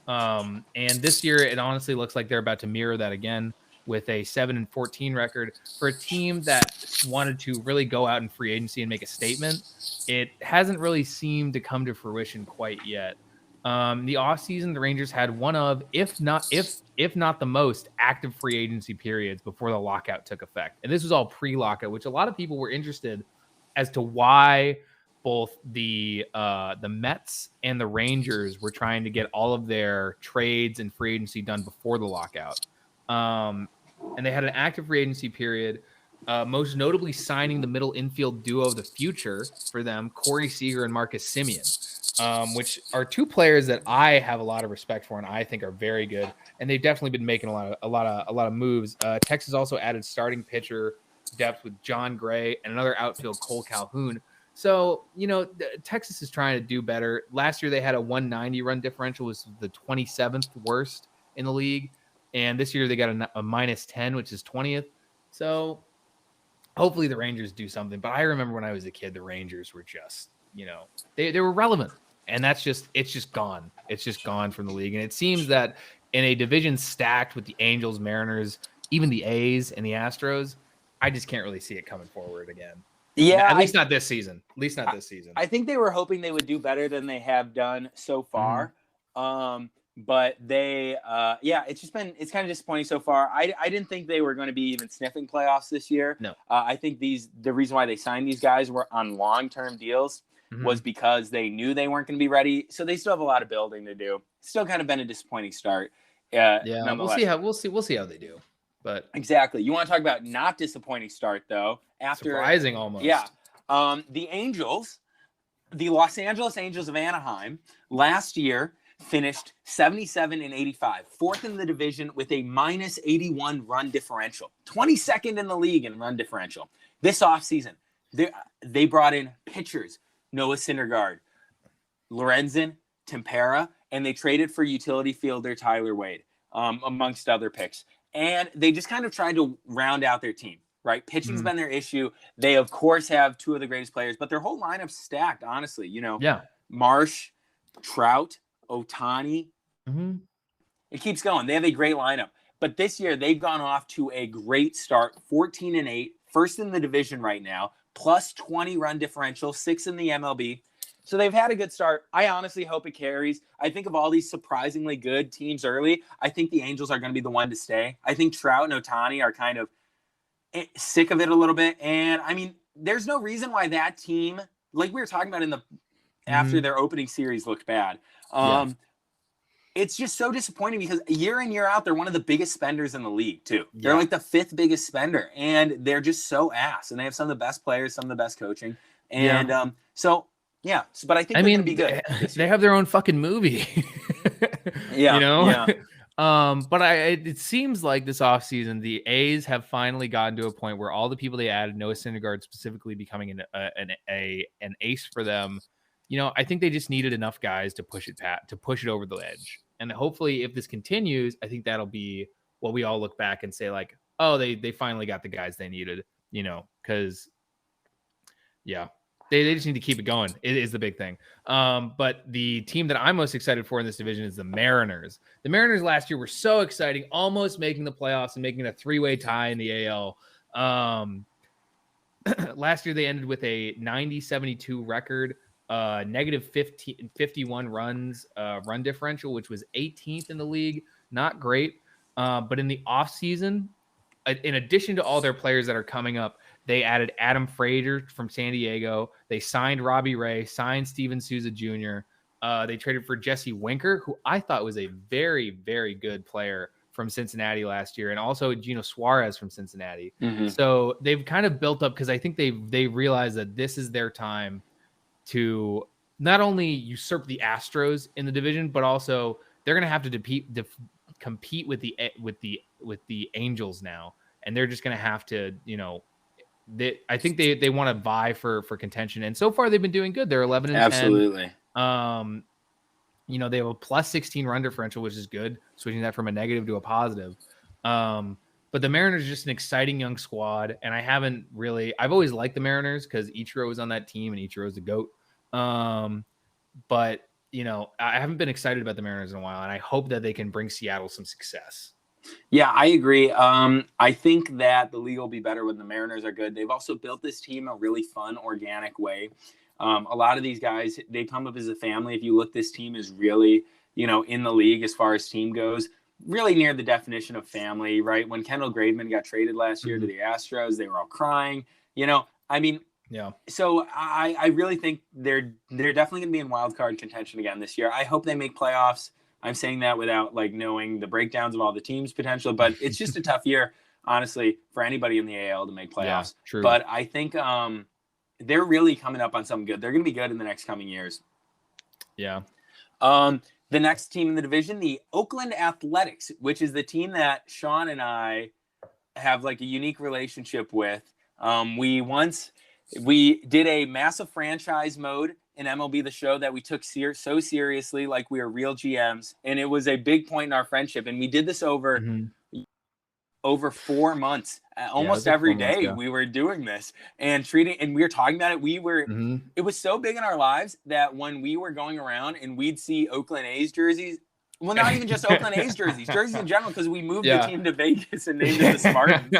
And this year, it honestly looks like they're about to mirror that again with a 7-14 record for a team that wanted to really go out in free agency and make a statement. It hasn't really seemed to come to fruition quite yet. The offseason, the Rangers had one of, if not the most active free agency periods before the lockout took effect. And this was all pre-lockout, which a lot of people were interested as to why both the Mets and the Rangers were trying to get all of their trades and free agency done before the lockout. And they had an active free agency period, most notably signing the middle infield duo of the future for them, Corey Seager and Marcus Semien, which are two players that I have a lot of respect for and I think are very good. And they've definitely been making a lot of moves. Texas also added starting pitcher depth with John Gray and another outfield, Cole Calhoun. So, Texas is trying to do better. Last year, they had a 190 run differential, was the 27th worst in the league. And this year, they got a -10, which is 20th. So, hopefully the Rangers do something. But I remember when I was a kid, the Rangers were just, they were relevant. And it's just gone. It's just gone from the league. And it seems that in a division stacked with the Angels, Mariners, even the A's and the Astros, I just can't really see it coming forward again. Yeah, at least not this season. I think they were hoping they would do better than they have done so far. but they, it's kind of disappointing so far. I didn't think they were going to be even sniffing playoffs this year. No. I think the reason why they signed these guys were on long-term deals was because they knew they weren't going to be ready. So they still have a lot of building to do. Still kind of been a disappointing start. We'll see how they do. But exactly. You want to talk about not disappointing start though? After surprising almost. Yeah. The Los Angeles Angels of Anaheim last year finished 77-85, fourth in the division with a minus 81 run differential, 22nd in the league in run differential. This offseason, they brought in pitchers, Noah Syndergaard, Lorenzen, Tempera, and they traded for utility fielder Tyler Wade, amongst other picks. And they just kind of tried to round out their team, right? Pitching's been their issue. They, of course, have two of the greatest players, but their whole lineup's stacked, honestly. Marsh, Trout, Ohtani. It keeps going. They have a great lineup. But this year, they've gone off to a great start, 14-8, first in the division right now, plus 20 run differential, 6th in the MLB. So they've had a good start. I honestly hope it carries. I think of all these surprisingly good teams early, I think the Angels are going to be the one to stay. I think Trout and Ohtani are kind of sick of it a little bit. And, I mean, there's no reason why that team, like we were talking about after their opening series looked bad. It's just so disappointing because year in, year out, they're one of the biggest spenders in the league, too. They're like the 5th biggest spender, and they're just so ass. And they have some of the best players, some of the best coaching. And but I think they're going to be good. They have their own fucking movie. But it seems like this offseason, the A's have finally gotten to a point where all the people they added, Noah Syndergaard specifically becoming an ace for them. I think they just needed enough guys to push it over the edge. And hopefully if this continues, I think that'll be what we all look back and say like, oh, they finally got the guys they needed, because they just need to keep it going. It is the big thing. But the team that I'm most excited for in this division is the Mariners. The Mariners last year were so exciting, almost making the playoffs and making a 3-way tie in the AL. Last year they ended with a 90-72 record, negative 51 runs, run differential, which was 18th in the league. Not great. But in the offseason, in addition to all their players that are coming up, they added Adam Frazier from San Diego. They signed Robbie Ray, signed Steven Souza Jr. They traded for Jesse Winker, who I thought was a very, very good player from Cincinnati last year, and also Gino Suarez from Cincinnati. So they've kind of built up because I think they realized that this is their time to not only usurp the Astros in the division, but also they're going to have to compete with the Angels now, and they're just going to have to, I think they want to vie for contention, and so far they've been doing good. They're 11-10. Absolutely. They have a plus 16 run differential, which is good, switching that from a negative to a positive. But the Mariners are just an exciting young squad, and I've always liked the Mariners because Ichiro was on that team, and Ichiro's the GOAT. But I haven't been excited about the Mariners in a while, and I hope that they can bring Seattle some success. Yeah, I agree. I think that the league will be better when the Mariners are good. They've also built this team a really fun, organic way. A lot of these guys, they come up as a family. If you look, this team is really, in the league as far as team goes, really near the definition of family, right? When Kendall Graveman got traded last year to the Astros, they were all crying. So I really think they're definitely going to be in wild card contention again this year. I hope they make playoffs. I'm saying that without knowing the breakdowns of all the teams' potential, but it's just a tough year, honestly, for anybody in the AL to make playoffs. Yeah, true. But I think they're really coming up on something good. They're going to be good in the next coming years. Yeah. The next team in the division, the Oakland Athletics, which is the team that Sean and I have a unique relationship with. We did a massive franchise mode in MLB The Show that we took so seriously, like we were real GMs, and it was a big point in our friendship. And we did this over 4 months, almost every day. We were doing this and we were talking about it. It was so big in our lives that when we were going around and we'd see Oakland A's jerseys, well, not even just Oakland A's jerseys in general, because we moved the team to Vegas and named it the Spartans.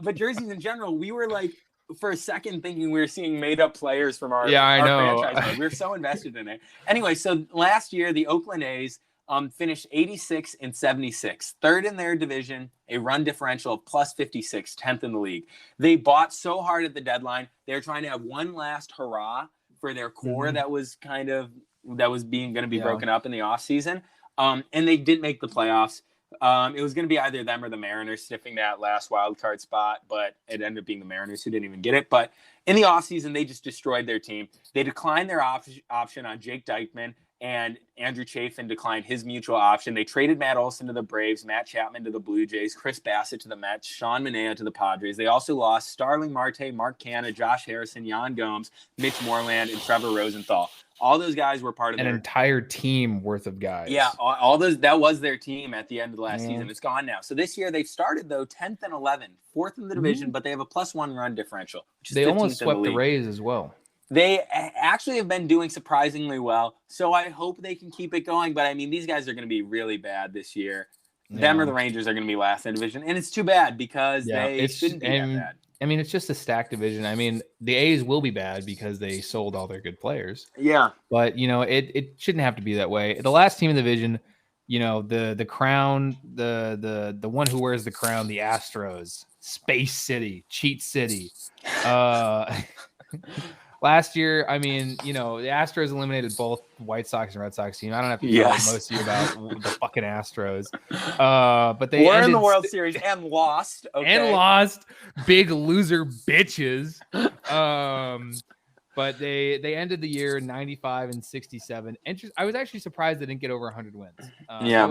But jerseys in general, we were like, for a second thinking we were seeing made up players from our franchise mode. We were so invested in it. Anyway, so last year the Oakland A's finished 86 and 76, third in their division, a run differential of plus 56, 10th in the league. They bought so hard at the deadline. They're trying to have one last hurrah for their core that was going to be broken up in the offseason. And they didn't make the playoffs. It was going to be either them or the Mariners sniffing that last wild card spot, but it ended up being the Mariners who didn't even get it. But in the offseason, they just destroyed their team. They declined their option on Jake Dykman, and Andrew Chafin declined his mutual option. They traded Matt Olson to the Braves, Matt Chapman to the Blue Jays, Chris Bassett to the Mets, Sean Manaea to the Padres. They also lost Starling Marte, Mark Canha, Josh Harrison, Yan Gomes, Mitch Moreland, and Trevor Rosenthal. All those guys were part of an entire team worth of guys. Yeah, all those, that was their team at the end of the last season. It's gone now. So this year they've started though 10th and 11th, fourth in the division, but they have a +1 run differential. Which is they almost swept the Rays as well. They actually have been doing surprisingly well. So I hope they can keep it going. But I mean, these guys are going to be really bad this year. Them or the Rangers are going to be last in division, and it's too bad because they shouldn't be that bad. I mean, it's just a stacked division. I mean, the A's will be bad because they sold all their good players. Yeah. But, you know, it shouldn't have to be that way. The last team in the division, you know, the crown, the one who wears the crown, the Astros, Space City, Cheat City. Last year, I mean, you know, the Astros eliminated both White Sox and Red Sox team. I don't have to tell most of you about the fucking Astros. But they were in the World Series and lost. Okay. And lost. Big loser bitches. But they ended the year 95 and 67. I was actually surprised they didn't get over 100 wins.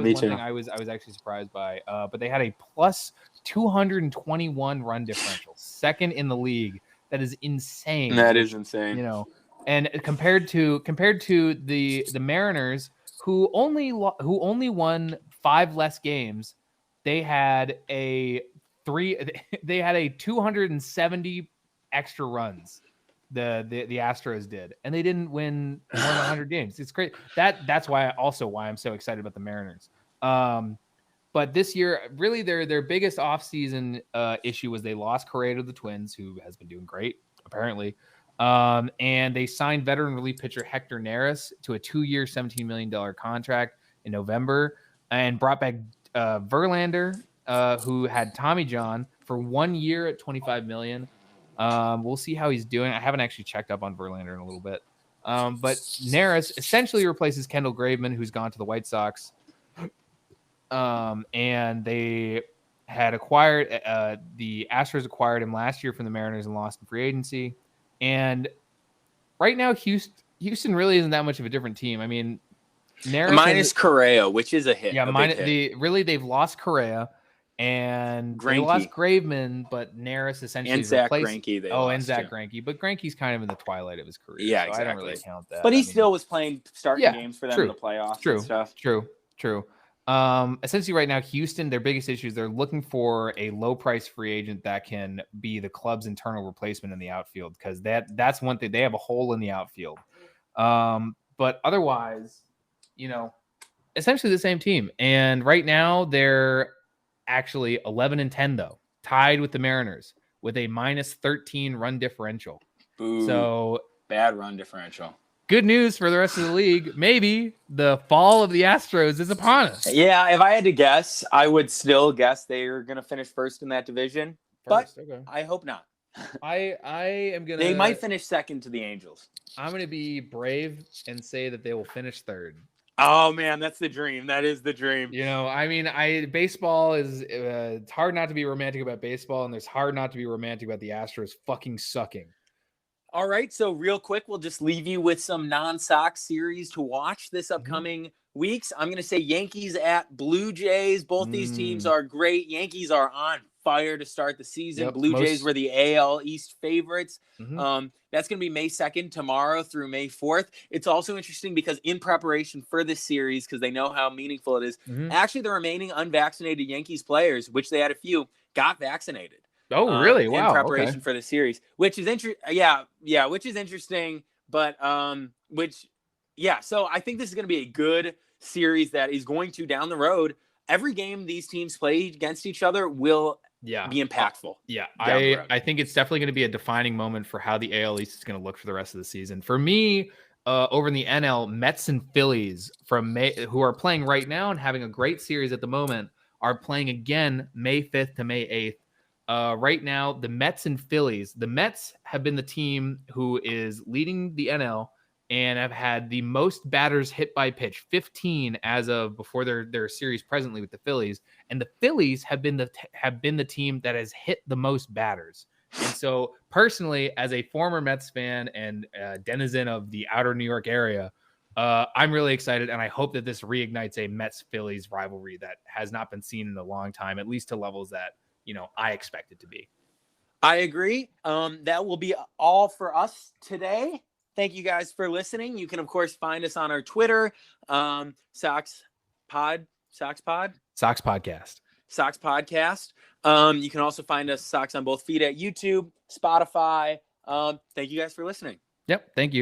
Me too. Thing I was actually surprised by. But they had a plus 221 run differential, second in the league. That is insane. That is insane. You know, and compared to the Mariners, who only won 5 less games, they had a 270 extra runs. The Astros did, and they didn't win more than 100 games. It's great. That's why I'm so excited about the Mariners. But this year, really, their biggest offseason issue was they lost Correa to the Twins, who has been doing great, apparently. And they signed veteran relief pitcher Hector Neris to a 2-year, $17 million contract in November, and brought back Verlander, who had Tommy John, for 1 year at $25 million. We'll see how he's doing. I haven't actually checked up on Verlander in a little bit. But Neris essentially replaces Kendall Graveman, who's gone to the White Sox. And they had acquired the Astros acquired him last year from the Mariners and lost in free agency. And right now, Houston really isn't that much of a different team. I mean, Neris minus Correa, which is a hit. Yeah, they've lost Correa and Greinke. They lost Graveman, but Neris essentially and Zach Greinke. And Zach Greinke, but Greinke's kind of in the twilight of his career. Yeah, so exactly. I don't really count that. But he still was playing starting games for them in the playoffs. True. And stuff. True. Essentially right now, Houston, their biggest issue is they're looking for a low price free agent that can be the club's internal replacement in the outfield, because that's one thing. They have a hole in the outfield. But otherwise, you know, essentially the same team. And right now they're actually 11 and 10 though, tied with the Mariners with a minus 13 run differential. Boo. So bad run differential. Good news for the rest of the league. Maybe the fall of the Astros is upon us. Yeah, if I had to guess, I would still guess they're going to finish first in that division. Okay. I hope not. I am going to... They might finish second to the Angels. I'm going to be brave and say that they will finish third. Oh, man, that's the dream. That is the dream. You know, I mean, baseball is... it's hard not to be romantic about baseball, and it's hard not to be romantic about the Astros fucking sucking. All right, so real quick, we'll just leave you with some non-Sox series to watch this upcoming weeks. I'm going to say Yankees at Blue Jays. Both these teams are great. Yankees are on fire to start the season. Yep, Blue Jays were the AL East favorites. That's going to be May 2nd tomorrow through May 4th. It's also interesting because in preparation for this series, because they know how meaningful it is, actually the remaining unvaccinated Yankees players, which they had a few, got vaccinated. Oh, really? Wow. In preparation for the series, which is interesting. Which is interesting. But so I think this is going to be a good series that is going to, down the road, every game these teams play against each other will be impactful. Yeah, I think it's definitely going to be a defining moment for how the AL East is going to look for the rest of the season. For me, over in the NL, Mets and Phillies who are playing right now and having a great series at the moment, are playing again May 5th to May 8th. Right now, the Mets and Phillies. The Mets have been the team who is leading the NL and have had the most batters hit by pitch, 15 as of before their series presently with the Phillies. And the Phillies have been the team that has hit the most batters. And so personally, as a former Mets fan and denizen of the outer New York area, I'm really excited. And I hope that this reignites a Mets-Phillies rivalry that has not been seen in a long time, at least to levels that, I expect it to be. I agree. That will be all for us today. Thank you guys for listening. You can, of course, find us on our Twitter, Sox Podcast. You can also find us Sox on both feed at YouTube, Spotify. Thank you guys for listening. Yep. Thank you.